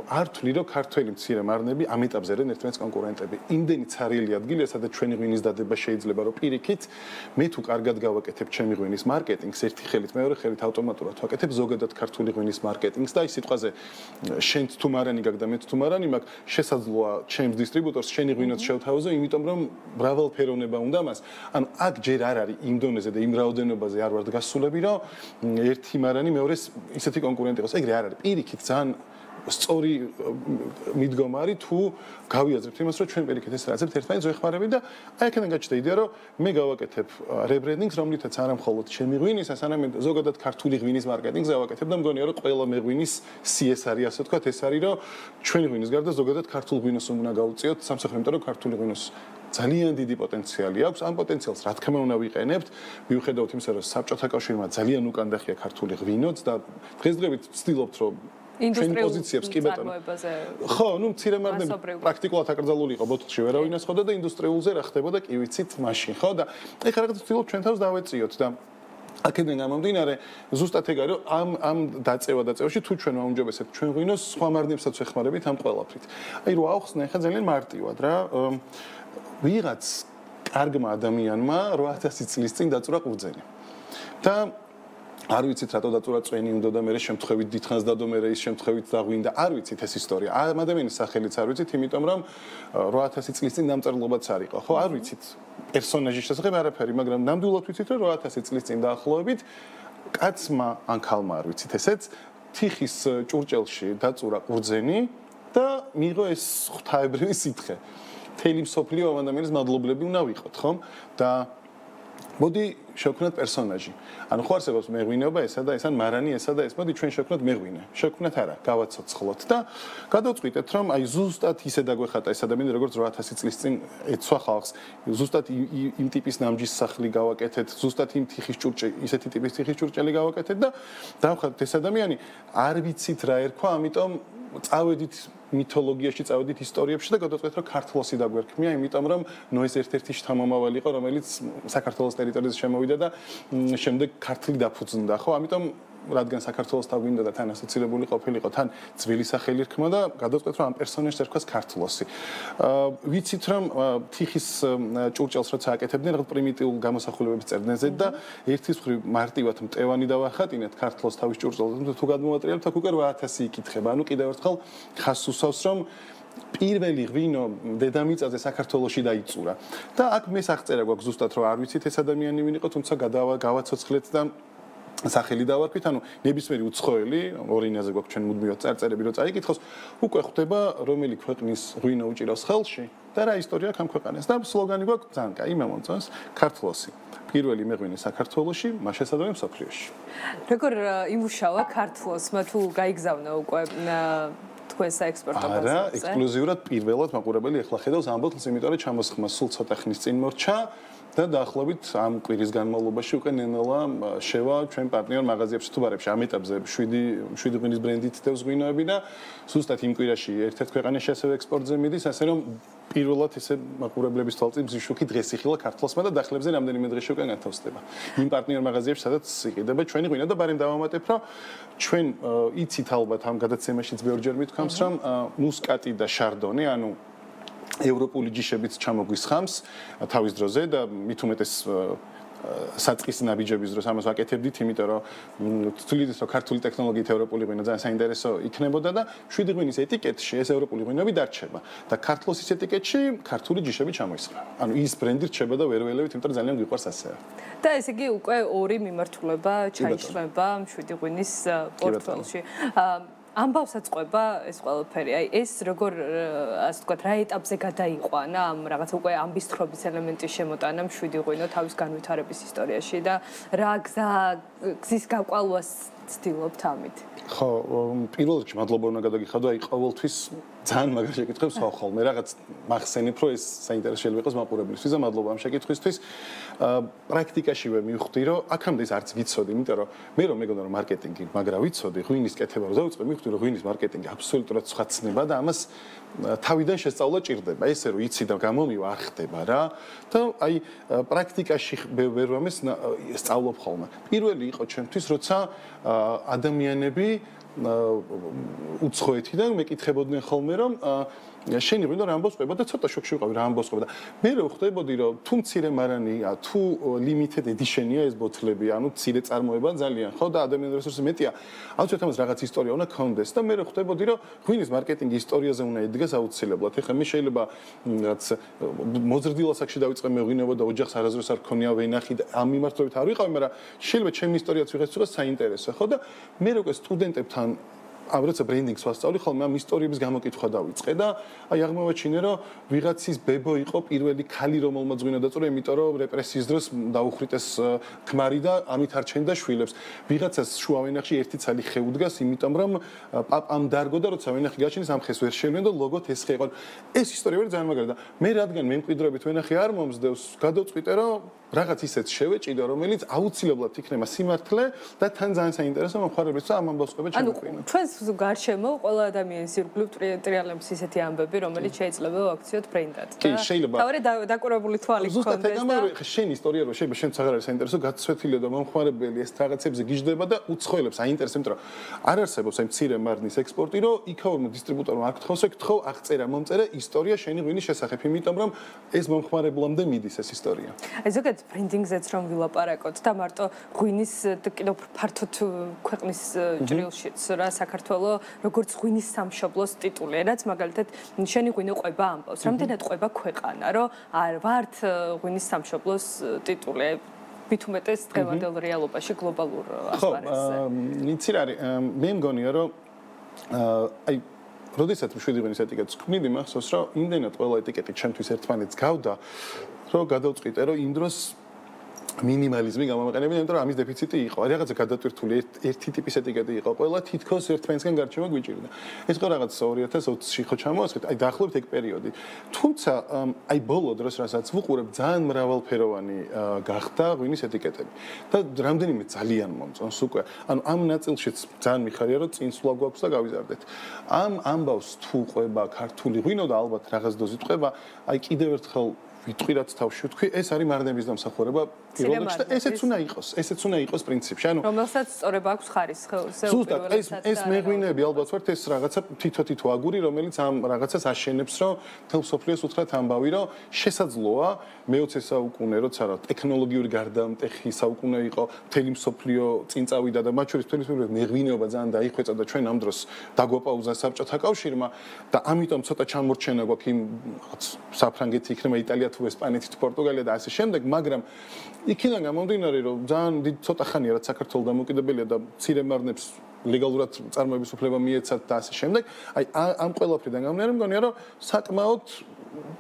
არ ვთვლი, რომ ქართველი მცირე მარნები ამ ეტაპზე არიან ერთმანეთის კონკურენტები. იმდენი ცარიელი ადგილია, სადაც ჩვენი ღვინის დადება შეიძლება, რომ პირიქით მე თუ კარგად გავაკეთებ ჩემი ღვინის მარკეტინგს, ერთი ხელით, მეორე ხელით ავტომატურად ვაკეთებ ზოგადად ქართული ღვინის მარკეტინგს და აი სიტყვაზე შენც თუ მარანი გაქვს და მეც თუ მარანი მაქვს, შესაძლოა ჩემს დისტრიბუტორს შენი ღვინოც შევთავაზო, იმიტომ რომ მრავალფეროვნება უნდა მას. ანუ აქ ჯერ არ არის იმ დონეზე და იმ რაოდენობაზე არ ვარ გასულები, რომ ერთი მარანი მეორეს ისეთი კონკურენტი იყოს. ეგრე არ არის. პირიქით ძალიან სწორი მიდგომა არის თუ გავიაზრებთ იმას, რომ ჩვენ პირიქით ეს რაღაცებს ერთმანეთს ვეხმარებით და აი აქედან გაჩნდა იდეა, რომ მე გავაკეთებ რებრენდინგს, რომლითაც არა მხოლოდ ჩემი ღვინის, არამედ ზოგადად ქართული ღვინის მარკეტინგს გავაკეთებ და მგონია, რომ ყველა მეღვინის CS არის, ასე ვთქვათ, ეს არის, რომ ჩვენი ღვინის გარდა ზოგადად ქართულ ღვინოს უნდა გავუწიოთ სამსახური, იმიტომ რომ ქართული ღვინოს ძალიან დიდი პოტენციალი აქვს. ამ პოტენციალს რა თქმა უნდა ვიყენებთ, მიუხედავად იმისა, რომ საბჭოთა კავშირმა ძალიან უკან დახია ქართული ღვინოც და დღესდღეობით ვცდილობთ, რომ ჩვენ პოზიციებს კი ბატონო. ხო, ну მცირე მარნები პრაქტიკულად აკრძალული იყო ბოთლში, ვერავინ ასხოდა და ინდუსტრიულზე რა ხდებოდა კი ვიცით მაშინ, ხო და ეხლა რაღაც ვცდილობთ ჩვენ თავს დავეწიოთ და აქედან გამომდინარე, ზუსტად ეგ არის, რომ ამ დაწევაში თუ ჩვენ ვაუმჯობესებთ ჩვენ ღვინოს, სხვა მარნებსაც ვეხმარებით ამ ყველაფრით. აი რო აუხსნა ეხლა ძალიან მარტივად რა, ვიღაც კარგმა ადამიანმა 8000 წლის წინ დაწურა ყურძენი. და არ ვიცით რატო დაწურა წვენი უნდა და მე შემთხვევით დიდხანს დადო მე ის შემთხვევით დაღვინდა. არ ვიცით ეს ისტორია. ამ ადამიანის სახელიც არ ვიცით, იმიტომ რომ 8000 წლის წინ დამწერლობაც არ იყო. ხო, არ ვიცით პერსონაჟის შესახებ არაფერი, მაგრამ ნამდვილად ვიცით, რომ 8000 წლის წინ დაახლოებით კაცმა ან ქალმა არ ვიცით ესეც თიხის ჭურჭელში დაწურა ყურძენი და მიიღო ეს ღვთაებრივი სითხე. მთელი მსოფლიო ამ ადამიანის მადლობლები უნდა ვიყოთ, ხომ? და მოდი შევქმნათ პერსონაჟი. ანუ ხო არსებობს მეღვინეობა ესა და ეს ან მარანი ესა და ეს, მოდი ჩვენ შევქმნათ მეღვინე. შევქმნათ არა, გავაცოცხლოთ და გადავწყვიტეთ რომ აი ზუსტად ისე დაგვეხატა ეს ადამიანი როგორც 8000 წლის წინ ეცვა ხალხს. ზუსტად იმ ტიპის ნამჯის სახლი გავაკეთეთ, ზუსტად იმ თიხის ჭურჭელი, ისეთი ტიპის თიხის ჭურჭელი გავაკეთეთ და დავხატეთ ეს ადამიანი არ ვიცით რა ერქვა, ამიტომ წავედით მითოლოგიაში, წავედით ისტორიებში და გადავწყვეტ რომ ქართლოსი დაგვერქმია, იმიტომ რომ ეს ერთ-ერთი შთამომავალი იყო, რომელიც საქართველოს ტერიტორიაზე შემოვიდა და შემდეგ ქართლი დაფუძნდა, ხო? ამიტომ რადგან საქართველოს თავგვინდა და თან ასოცირებული ყოფილიყო, თან ძველი სახელი რქმა და გადავწყვეტ რომ ამ პერსონაჟს ერქვას ქართლოსი. ვიცით რომ თიხის ჭურჭელს როცა აკეთებდნენ, რაღაც პრიმიტიულ გამოსახულებებს წერდნენ ზედ და ერთის მხრივ მარტივად მტევანი დავახატინეთ ქართლოს თავის ჭურჭელს და თუ გადმოვატრიალებთ, აქ უკვე 8000 იკითხება. ანუ კიდევ ერთხელ ხას უსავს რომ პირველი ღვინო დედამიწაზე საქართველოში დაიწურა. და აქ მეს აღწერა გვაქვს ზუსტად რომ არ ვიცით ეს ადამიანი ვინ იყო, თუმცა გავაცოცხლეთ და სახელი დავარქვით, ანუ ნებისმიერი უცხოელი, ორი ენაზე გვაქვს ჩვენ მუდმივად წარწერები რო წაიკითხოს, უკვე ხვდება რომელი ქვეყნის ღვინო უჭირავს ხელში და რა ისტორია აქვს ამ ქვეყანას. და სლოგანი გვაქვს ძალიან კაი, მომწონს, ქართლოსი. პირველი მეღვინე საქართველოში, მასშტაბური მსოფლიოში. როგორ იმუშავა ქართლოსმა თუ გაიგზავნა უკვე თქვენ საექსპორტო ბაზარზე? არა, ექსკლუზიურად პირველად მაყურებელი ახლა ხედავს ამ ბოთლს, იმიტომ რომ ჩამოსხმა სულ ცოტა ხნის წინ მორჩა. და დაახლოებით ამ კვირის განმავლობაში უკვე ნენელა შევა ჩვენ პარტნიორ მაღაზიებში თუ ბარებში ამ ეტაპზე 7 ღვინის ბრენდით დევს ღვინოები და ზუსტად იმ კვირაში ერთ-ერთ ქვეყანაში ასევე ექსპორტზე მიდის, ასე რომ პირველად ესე მაყურებლების თვალწინ მზიშუქი დღეს იხილა ქართლოსმა და დახლებზე რამდენიმე დღეში უკვე განთავსდება. იმ პარტნიორ მაღაზიებში სადაც იყიდება ჩვენი ღვინო და ბარემ დავამატებ, რომ ჩვენ იცით ალბათ ამ გადაცემაშიც ბევრჯერ მithქვამს, რომ მუსკატი და შარდონე, ანუ ევროპული ჯიშებიც ჩამოგვისხამს თავის დროზე და მით უმეტეს საწყის ნაბიჯების დროს ამას ვაკეთებდით, იმიტომ რომ თვლით რომ ქართული ტექნოლოგიით ევროპული ღვინო ძალიან საინტერესო იქნებოდა და 7 ღვინის ეტიკეტში ეს ევროპული ღვინოები დარჩება და ქართლოსის ეტიკეტში ქართული ჯიშები ჩამოისხება. ანუ ის ბრენდი რჩება და ვერ ველევით, იმიტომ რომ ძალიან გვიყვარს ასევე. და ესე იგი უკვე ორი მიმართულება ჩაიშლება 7 ღვინის პორტფელში. ამბავსაც ყვება ეს ყველაფერი. აი ეს როგორ ასე ვთქვათ, რა ეტაპზე გადაიყვანა ამ რაღაც უკვე ამბის თხრობის ელემენტის შემოტანა 7 ღვინო თავის განვითარების ისტორიაში და რა გზის გაკვალვას ცდილობთ ამით? ხო, პირველ რიგში მადლობა უნდა გადაგიხადო, აი ყოველთვის ძალიან მაგარ შეკითხვებს ვხავ ხოლმე, რაღაც მახსენებ, რომ ეს საინტერესო შეიძლება იყოს მაყურებლისთვის და მადლობა ამ შეკითხვისთვის. პრაქტიკაშივე მივხვდი, რომ აქამდე ეს არც ვიცოდი, იმიტომ რომ მე რომ მეგონა რომ მარკეტინგი მაგრა ვიცოდი, ღვინის კეთება რომ დავიწყე, მივხვდი რომ ღვინის მარკეტინგი აბსოლუტურად სხვა ცნება და ამას თავიდან შესწავლა ჭირდება. ესე რომ იცი და გამომივა არ ხდება რა. და აი პრაქტიკაში ვერ ვამეს სწავლობ ხოლმე. პირველი იყო ჩვენთვის, როცა ადამიანები უცხოეთიდან მეკითხებოდნენ ხოლმე რომ შენი ღვინო რა ამბობს ყვება და ცოტა შოქში ვიყავი რა ამბობს ყვება და მე რო ხვდებოდი რომ თუ მცირე მარანია თუ limited edition-ია ეს ბოთლები ანუ მცირე წარმოება ძალიან ხო და ადამიანების რესურსი მეტია აუცილებლად ამას რაღაც ისტორია უნდა ქონდეს და მე რო ხვდებოდი რომ ღვინის მარკეტინგი ისტორიაზე უნდა ედგეს აუცილებლად ეხლა მე შეიძლება რაც მოზრდილ ასაკში დავიწყე მე ღვინოება და ოჯახს არასდროს არ ქონია ვენახი და ამ მიმართულებით არ ვიყავი მაგრამ შეიძლება ჩემი ისტორიაც ვიღეს თუ საინტერესო ხო და მე რო სტუდენტებთან აბრეცა ბრენდინგს ვასწავლი ხოლმე ამ ისტორიების გამოკითხვა დავიწყე და აი აღმოვაჩინე რომ ვიღაცის ბებო იყო პირველი ქალი რომელმაც ღვინო დაწურა იმიტომ რომ რეპრესიის დროს დაუხრიტეს ქმარი და ამით არ ჩენდა შვილებს ვიღაცას შუა ვენახში ერთი ცალი ხე უდგას იმიტომ რომ პაპამ დარგო და როცა ვენახი გაჩენეს ამ ხეს ვერ შევლენ და ლოგოთ ეს ხე იყო ეს ისტორია ვარ ძალიან მაგარი და მე რადგან მემკვიდრებით ვენახი არ მომსდევს გადავწყვიტე რომ რაღაც ისეთ შევეჭიდო რომელიც აუცილებლად იქნება სიმართლე და თან ძალიან საინტერესო მომხმარებელს ამ ამბავს ყვება ჩემო ჩვენს გარშემო ყველა ადამიანის ირგვლივ ტრიალებს ისეთი ამბები რომელიც შეიძლება ვაქციოთ ბრენდად კი შეიძლება თავი დაკურებული თვალი გქონდეს ზუსტად ეგ ამბავი შენ ისტორია რომ შეიძლება შენ აღარ არის საინტერესო გაცვეთილი და მომხმარებელი ეს რაღაცებზე გიждდება და უცხოელებს აინტერესებს იმიტომ რომ არ არსებობს აი მცირე მარნის ექსპორტი რომ იქაურმა დისტრიბუტორმა არ გთხოვს გთხოვ აღწერა მომწერა ისტორია შენი ღვინის შესახებ იმიტომ რომ ეს მომხმარებლამდე მიდის ეს ისტორია აი ზოგადად ბრენდინგზეც რომ ვილაპარაკოთ და მარტო ღვინის კიდევ ფართოდ ქვეყნის ჭრილშიც რა საქართველოს როგორც ღვინის სამშობლოს ტიტული, რაც მაგალითად შენი ღვინო ყვება ამბავს. რამდენად ყვება ქვეყანა, რომ არ ვართ ღვინის სამშობლოს ტიტული. მით უმეტეს დღევანდელ რეალობაში გლობალურ ასპარეზზე. ხო, იცი რა არის, მე მგონია რომ აი როდესაც 7 ღვინის ეტიკეტს ქმნიდი, მახსოვს რომ იმდენად ყველა ეტიკეტი ჩემთვის ერთმანეთს გავდა, რომ გადავწყვიტე რომ იმ დროს მინიმალიზმი გამომეყენებინა, იმიტომ რომ ამის დეფიციტი იყო. რაღაცა გადატვირთული ერთი ტიპის ეტიკეტი იყო. ყველა თითქოს ერთმანეთსგან გარჩევა გვიჭირდა. ეს ხო რაღაც 2020-ში ხო ჩამოასხეთ, აი დაახლოებით ეგ პერიოდი. თუმცა აი ბოლო დროს რასაც ვუყურებ, ძალიან მრავალფეროვანი გახდა ღვინის ეტიკეტები. და რამდენიმე ძალიან მომწონს უკვე. ანუ ამ ნაწილშიც ძალიან მიხარია, რომ წინსვლა გვაქვს და გავიზარდეთ. ამ ამბავს თუ ყვება ქართული ღვინო და ალბათ რაღაც დოზით ყვება, აი კიდევ ერთხელ ვიტყვი რაც თავში ვთქვი, ეს არის მარნების დამსახურება პირველ რიგში და ესეც უნდა იყოს პრინციპში. ანუ რომელსაც სწორება აქვს ხარისხზე. ზუსტად ეს მეღვინეები ალბათ ვართ ეს რაღაცა თითო აგური, რომელიც ამ რაღაცას აშენებს, რომ თელ სოფლიოს უთხრათ ამბავი, რომ შესაძლოა მე-20 საუკუნე, როცა რა ტექნოლოგიური გარდამტეხი საუკუნე იყო, მთელი მსოფლიო წინ წავიდა და მათ შორის თითქმის მეღვინეობა ძალიან დაიხვეწა და ჩვენ ამ დროს დაგვაპაუზა საბჭოთა კავშირმა და ამიტომ ცოტა ჩამორჩენა გვაქვს იმ საფრანგეთი იქნება იტალია თუ ესპანეთი თუ პორტუგალია და ასე შემდეგ, მაგრამ იქიდან გამომდინარე, რომ ძალიან დიდ ცოტა ხანია რაც საქართველოს დამოუკიდებელია და მცირე მარნებს ლეგალურად წარმოების უფლება მიეცათ და ასე შემდეგ, აი ამ ყველაფრიდან გამომდინარე, მგონია რომ საკმაოდ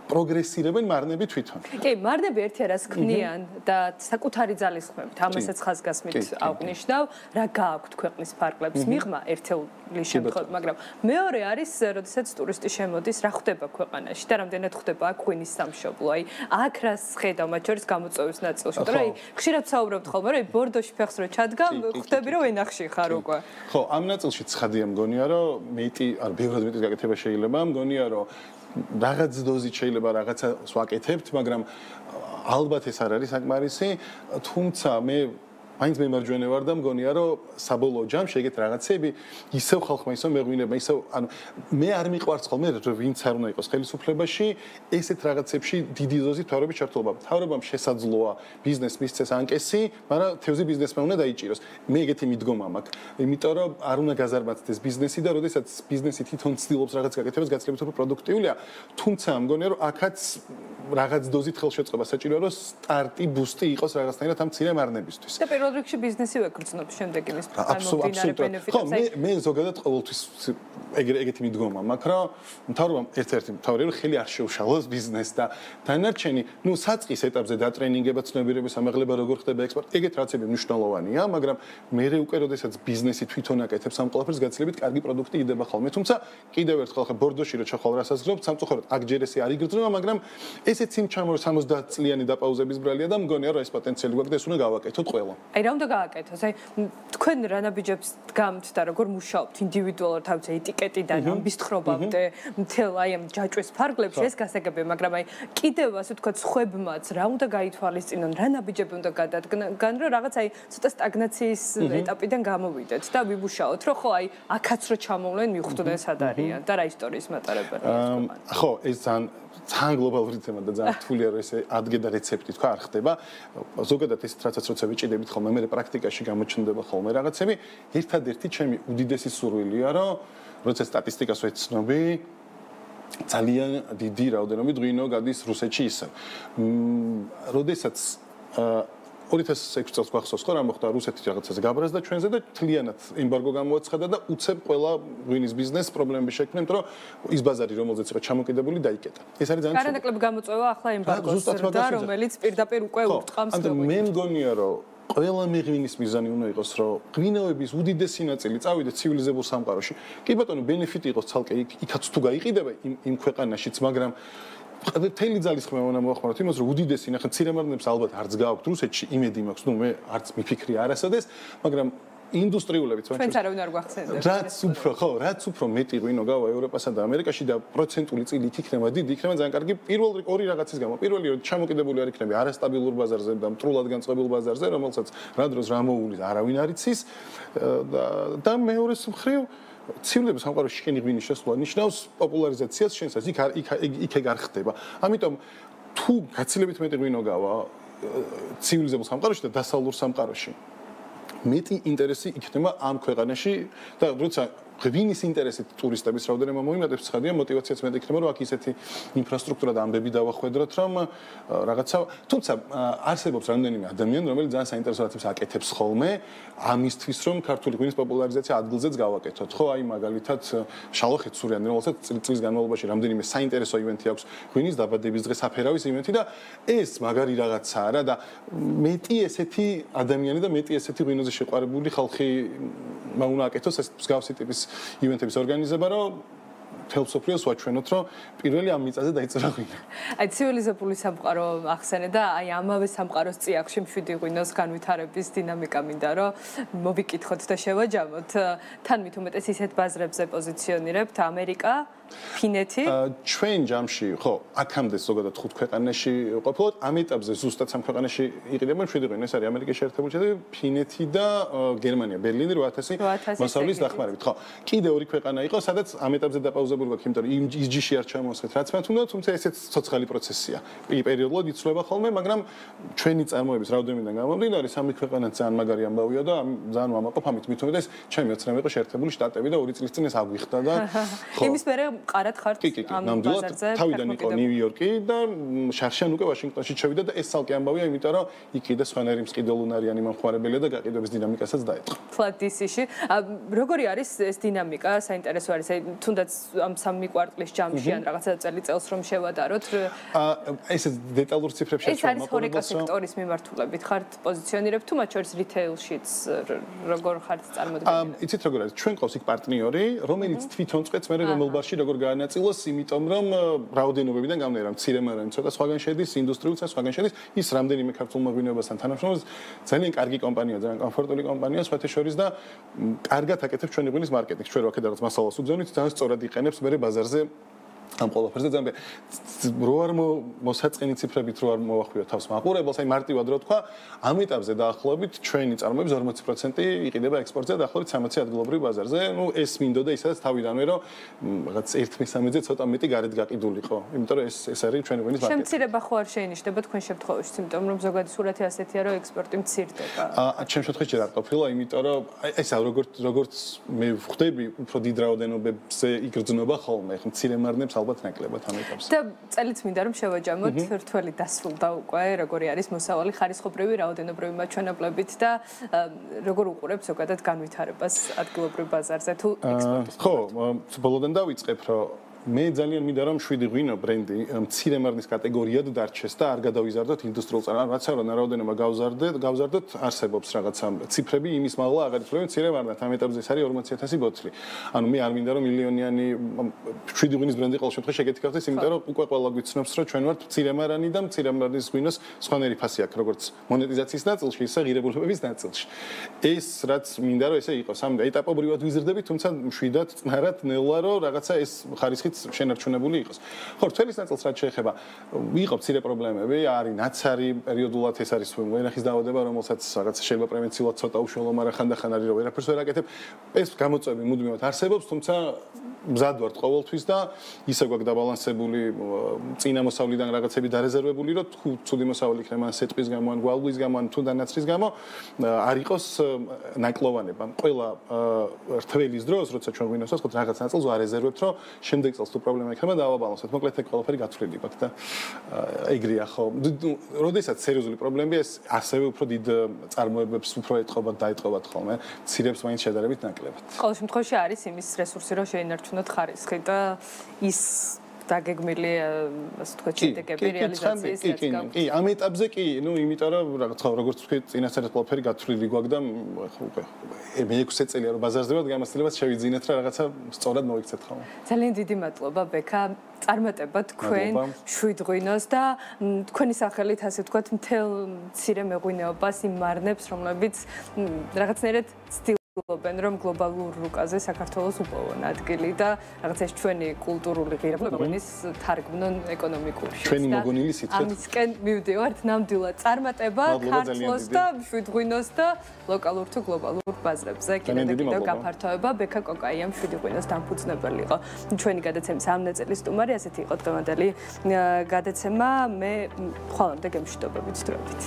პროგრესირებენ მარნები თვითონ. კი, მარნები ერთი არას ქმნიან და საკუთარი ძალისხმევით, ამასაც ხაზგასმით აღვნიშნავ, რა გააქვთ ქვეყნის ფარგლებს მიღმა ერთეული შემთხვევით, მაგრამ მეორე არის, როდესაც ტურისტი შემოდის, რა ხდება ქვეყანაში და რამდენად ხდება აქ ღვინის სამშობლო. აი, აქ რას ხედავ მათ შორის გამოწვევის ნაწილში, მაგრამ აი, ხშირად საუბრობთ ხოლმე, რომ აი ბორდოში ფეხს რო ჩადგა, ხვდები რომ ვენახში ხარ უკვე. ხო, ამ ნაწილში ცხადია მგონია, რომ მეტი, არ ბევრად მეტის გაკეთება შეიძლება, მგონია, რომ რაღაც დოზით შეიძლება რაღაცას ვაკეთებთ, მაგრამ ალბათ ეს არ არის საკმარისი, თუმცა მე მაინც მემარჯვენე ვარ და მგონია, რომ საბოლოო ჯამში ეგეთ რაღაცები ისევ ხალხმა ისევ მეღვინება, ისევ ანუ მე არ მიყვარს ხოლმე ვინც არ უნდა იყოს ხელისუფლებაში, ესეთ რაღაცებში დიდი დოზით თავრობის ჩართულობა. თავრობამ შესაძლოა ბიზნეს მისცეს ანკესი, მაგრამ თევზი ბიზნესმა უნდა დაიჭიროს. მე ეგეთი მიდგომა მაქვს, იმიტომ რომ არ უნდა გაზარბაცდეს ბიზნესი და როდესაც ბიზნესი თვითონ ცდილობს რაღაც გაკეთებას, გაცილებით უფრო პროდუქტიულია, თუმცა მგონია, რომ აქაც რაღაც დოზით ხელშეწყობა საჭიროა, რომ სტარტი, ბუსტი იყოს რაღაცნაირად ამ მცირე მარნებისთვის. პირველ რიგში ბიზნესი ვეკრძნობს შემდეგ იმის გამომდინარე ბენეფიტებს. ხო, მე ზოგადად ყოველთვის ეგეთი მიდგომა მაქვს, რომ მთავრობამ ერთ-ერთი მთავარი რომ ხელი არ შეუშალოს ბიზნესს და დანარჩენი, ნუ საწყის ეტაპზე დატრენინგება, ცნობიერების ამაღლება, როგორ ხდება ექსპორტი, ეგეთ რაღაცები მნიშვნელოვანია, მაგრამ მე უკვე როდესაც ბიზნესი თვითონ აკეთებს ამ ყველაფერს, გაცილებით კარგი პროდუქტი იდება ხოლმე. თუმცა კიდევ ერთხელ ხა ბორდოში რო ჩახვალ რასაც გზნობ, სამწუხაროდ აქ ჯერ ესე არ იგრძნობა, მაგრამ ესეც იმ 70 წლიანი დაპაუზების ბრალია და მგონია რომ ეს პოტენციალი გვაქვს და ეს უნდა გავაკეთოთ ყველა. აი რა უნდა გააკეთოს? აი თქვენ რა ნაბიჯებს დგამთ და როგორ მუშაობთ ინდივიდუალურად თავზე ეტიკეტიდან ამბის თხრობამდე მთელ აი ამ ჯაჭვის ფარგლებში ეს გასაგებია, მაგრამ აი კიდევ ასე ვთქვათ ხვებმაც რა უნდა გაითვალისწინონ, რა ნაბიჯები უნდა გადადგან, რომ რაღაც აი ცოტა სტაგნაციის ეტაპიდან გამოვიდეთ და ვიმუშაოთ, რომ ხო აი აქაც რო ჩამოვლენ მიხვდნენ სად არიან და რა ისტორიის მატარებელია ეს ქვეყანა. ხო, ეს ძალიან გლობალური თემა და ძალიან რთულია რომ ესე ადგე და რეცეპტი თქვა არ ხდება. ზოგადად ეს რასაც როცა ვიჭიდებით ხოლმე მე პრაქტიკაში გამოჩნდება ხოლმე რაღაცები. ერთადერთი ჩემი უდიდესი სურვილია რომ როცა სტატისტიკას ვეცნობი ძალიან დიდი რაოდენობით ღვინო გადის რუსეთში ისევ. როდესაც 2006 წელს გვახსოვს ხო რა მოხდა რუსეთი რაღაცაზე გაბრაზდა ჩვენზე და თლიანად ემბარგო გამოაცხადა და უცებ ყველა ღვინის ბიზნეს პრობლემები შექმნა, იმიტომ რომ ის ბაზარი რომელზეც იყო ჩამოკიდებული დაიკეტა. ეს არის ძალიან გარანაკლები გამოწვევა ახლა ემბარგოს და რომელიც პირდაპირ უკვე ურტყამს ღვინოს. მე მგონია რომ ყველა მეღვინის მიზანი უნდა იყოს, რომ ღვინოების უდიდესი ნაწილი წავიდე ცივილიზებულ სამყაროში. კი ბატონო, ბენეფიტი იყოს ცალკე იქაც თუ გაიყიდება იმ ქვეყანაშიც, მაგრამ მთელი ძალისხმევა უნდა მოახმაროთ იმას, რომ უდიდესი ნახე მცირე მარნებს ალბათ არც გააქვთ რუსეთში, იმედი მაქვს, ნუ მე არც მიფიქრია არასოდეს, მაგრამ ინდუსტრიულებიც ჩვენც არავინ არ გვახსენდება. რაც უფრო მეტი ღვინო გავა ევროპასა და ამერიკაში და პროცენტული წილი იქნება დიდი, იქნება ძალიან კარგი პირველ ორი რაღაცის გამო. პირველი რომ ჩამოკიდებული არ იქნება არასტაბილურ ბაზარზე და მტრულად განწყობილ ბაზარზე, რომელსაც რა დროს რა მოუვლის არავინ არ იცის და მეორეს მხრივ ცივილების სამყაროში შენი ღვინის შესვლა ნიშნავს პოპულარიზაციას შენსაც იქ არ ხდება. ამიტომ თუ გაცილებით მეტი ღვინო გავა ცივილიზებულ სამყაროში და დასავლურ სამყაროში მეტი ინტერესი იქნება ამ ქვეყანაში და როცა ღვინის ინტერესით ტურისტების რაოდენობა მოიმატებს, ცხადია, мотиваციაც მეტი იქნება, რომ აქ ისეთი ინფრასტრუქტურა და ამბები დავახვედროთ, რომ რაღაცა, თუმცა არსებობს რამდენიმე ადამიანი, რომელიც ძალიან საინტერესო რაღაცებს აკეთებს ხოლმე ამისთვის, რომ ქართული ღვინის პოპულარიზაცია ადგილზეც გავაკეთოთ. ხო, აი მაგალითად შალოხეთ სურიანი, რომელსაც წლის განმავლობაში რამდენიმე საინტერესო ივენთი აქვს, ღვინის დაბადების დღე, საფერავის ივენთი და ეს მაგარი რაღაცაა რა და მეტი ესეთი ადამიანი და მეტი ესეთი ღვინოზე შეყვარებული ხალხი უნდა აკეთოს ეს მსგავსი ტიპის ივენთების ორგანიზება, რომ მთელ მსოფლიოს ვაჩვენოთ, რომ პირველი ამ მიწაზე დაიწერა ღვინო. აი ცივილიზებული სამყარო ახსენე და აი ამავე სამყაროს წიაღში მშვიდი ღვინოს განვითარების დინამიკა მინდა რომ მოვიკითხოთ და შევაჯამოთ. თან მით უმეტეს ისეთ ბაზრებზე პოზიციონირებთ ამერიკა, ფინეთი? ჩვენ ჯამში, ხო, აქამდე ზოგადად 5 ქვეყანაში ყოფილიყოთ, ამ ეტაპზე ზუსტად 3 ქვეყანაში იყიდებენ მშვიდი ღვინო, ეს არის ამერიკის შეერთებული შტატები, ფინეთი და გერმანია, ბერლინი 8000 მოსავლის დახმარებით. ხო, კიდე 2 ქვეყანა იყო, სადაც ამ ეტაპზე დაპაუზებული გვაქვს, იმიტომ რომ ის ჯიში არ ჩამოსხეთ, რაც მათ უნდა, თუმცა ესეც ცოცხალი პროცესია. პერიოდულად იცვლება ხოლმე, მაგრამ ჩვენი წარმოების რაოდენობიდან გამომდინარე, 3 ქვეყანა ძალიან მაგარი ამბავია და ძალიან ვამაყობ ამით, მით უმეტეს ჩემი ოცნება იყო შეერთებული შტატები და 2 წლის წინ ეს აგვიხდა და ხო. იმის მერე ყარად ხართ ამ ბაზარზე. თავიდან იყო ნიუ-იორკი და შარშან უკვე ვაშინგტონში ჩავიდა და ეს ცალკე ამბავია, იმიტომ რომ იქ კიდე სხვანაირი მსყიდველუნარიანი მომხმარებელია და გაყიდვების დინამიკასაც დაეწყო. Flat DC-ში. როგორი არის ეს დინამიკა? საინტერესო არის. აი თუნდაც ამ 3 კვარტლის ჯამში ან რაღაცა წელიწელს რომ შევადაროთ. ეს დეტალურ ციფრებში ეს არის ჰორეკა სექტორის მიმართულებით ხართ პოზიციონირებთ თუ მათ შორის რიტეილშიც როგორ ხართ წარმოდგენილი? იცით როგორ არის? ჩვენ ყავს იქ პარტნიორი, რომელიც თვითონ წვეთს მე რომელბარში როგორ გაანაწილოს, იმიტომ რომ რაოდენობებიდან გამნერა მცირე მაგრამ ცოტა სხვაგან შედის, ინდუსტრიულსა სხვაგან შედის, ის რამდენიმე ქართულმა ღვინოებასთან თანამშრომლობს, ძალიან კარგი კომპანია, ძალიან კომფორტული კომპანია, სხვათა შორის და კარგად აკეთებს ჩვენი ღვინის მარკეტინგს. ჩვენ რა რაღაც მასალას უძენით, ძალიან სწორად იყენებს მე ბაზარზე ამ ყველაფერზე ძალიან რო არ მოსაწყენი ციფრებით რო არ მოვახვიოთ თავს მაყურებელს, აი მარტივად რო თქვა, ამ ეტაპზე დაახლოებით ჩვენი წარმოების 40% იყიდება ექსპორტზე და დაახლოებით 60 ადგილობრივ ბაზარზე. ნუ ეს მინდოდა ისაც თავიდანვე რომ რაღაც 1/3-ზე ცოტა მეტი გარეთ გაყიდულიყო, იმიტომ რომ ეს არის ჩვენი ღვინის მარკეტინგი. შემცირება ხო არ შეინიშნება თქვენ შემთხვევაში, იმიტომ რომ ზოგადი სურათი ასეთია, რომ ექსპორტი მცირდება. ჩემ შემთხვევაში ჯერ არ ყოფილა, იმიტომ რომ ესა როგორც მე ვხვდები, უფრო დიდ რაოდენობებზე იგრძნობა ხოლმე, ხა მცირე მარნებს ალბათ ნაკლებად ამ ეტაპზე. და წელიც მინდა რომ შევაჯამოთ, რთველი დასრულდა უკვე, როგორი არის მოსავალი ხარისხობრივი რაოდენობრივი მაჩვენებლებით და როგორ უყურებ ზოგადად განვითარებას ადგილობრივ ბაზარზე თუ ექსპორტის. ხო, ბოლოდან დავიწყებ, რომ მე ძალიან მინდა რომ შვიდი ღვინო ბრენდი მცირე მარნის კატეგორიად დარჩეს და არ გადავიზარდოთ ინდუსტრიულ რაღაცა რა რაოდენობა გავზარდოთ, არსებობს რაღაცა ციფრები იმის მაღლა აღარ იცვლება მცირე მარნად. ამ ეტაპზე ეს არის 40000 ბოთლი. ანუ მე არ მინდა რომ მილიონიანი შვიდი ღვინის ბრენდი ყოველ შემთხვევაში შეგეთქავდეს, იმიტომ რომ უკვე ყველა გვიცნობს რომ ჩვენ ვართ მცირე მარანი და მცირე მარნის ღვინოს სხვანაირი ფასი აქვს, როგორც მონეტიზაციის ნაწილში, ისე ღირებულებების ნაწილში. ეს რაც მინდა რომ ესე იყოს, ამ ეტაპობრივად ვიზრდებით, თუმცა მშვიდად, წნარად, ნელა რომ რაღაცა ეს ხარისხით შენარჩუნებული იყოს. ხო, თველის ნაწილს რაც შეეხება, იყო მცირე პრობლემები, არის ნაცარი პერიოდულად ეს არის ვენახის დაავადება, რომელსაც რაღაც შეიძლება პრევენციულად ცოტა უშუალო, მაგრამ ხანდახან არის რომ ვერაფერს ვერ აკეთებ. ეს გამოწვევები მუდმივად არსებობს, თუმცა მზად ვართ ყოველთვის და ისე გვაქვს დაბალანსებული წინა მოსავლიდან რაღაცები დარეზერვებული, რომ თუ ცუდი მოსავალი იქნება ან სეტყვის გამო, ან გვალვის გამო, ან თუნდაც ნაცრის გამო, არ იყოს ნაკლოვანება. ყველა რთველის დროს, როცა ჩვენ ღვინოს ვასხოთ, რაღაც ნაწილს ვარეზერვებთ, რომ შემდეგ წელს თუ პრობლემა იქნება, დავაბალანსოთ. მოკლედ ეგ ყველაფერი გათვლილი გვაქვს და ეგრეა ხო. როდესაც სერიოზული პრობლემებია, ეს ასევე უფრო დიდ წარმოებებს უფრო დაეტყობათ ხოლმე. მცირებს მაინც შედარებით ნაკლებად. ყოველ შემთხვევაში არის იმის რესურსი, რომ შეინარჩუნოთ ხარისხი და ის დაგეგმილი, ასე ვთქვათ, შედეგები რეალიზაციის წინასწარ. კი, ამ ეტაპზე კი, ნუ იმიტომ რომ რაღაც როგორც ვთქვი, წინასწარ ყველაფერი გათვლილი გვაქვს და უკვე მე-6 წელია რომ ბაზარზე ვარ, გამოცდილებას შევიძინეთ რა რაღაცა სწორად მოვიქცეთ ხოლმე. ძალიან დიდი მადლობა ბექა, წარმატება თქვენ შვიდ ღვინოს და თქვენი სახელით ასე ვთქვათ, მთელ მცირე მეღვინეობას იმ მარნებს, რომლებიც რაღაცნაირად ცდილობენ რომ გლობალურ რუკაზე საქართველოს უპოვონ ადგილი და რაღაც ეს ჩვენი კულტურული ღირებულებების თარგმნონ ეკონომიკური შეცდა. ჩვენი მოგონილი სიტყვით. ამისკენ მივდივართ ნამდვილად. წარმატება ქართლოს და შვიდ ღვინოს და ლოკალურ თუ გლობალურ ბაზრებზე. კიდევ გაფართოება ბექა კოკაიამ შვიდი ღვინოს დამფუძნებელი იყო. ჩვენი გადაცემის ამ ნაწილის სტუმარი ასეთი იყო დღევანდელი გადაცემა. მე ხვალამდე გემშვიდობებით ვდროებით.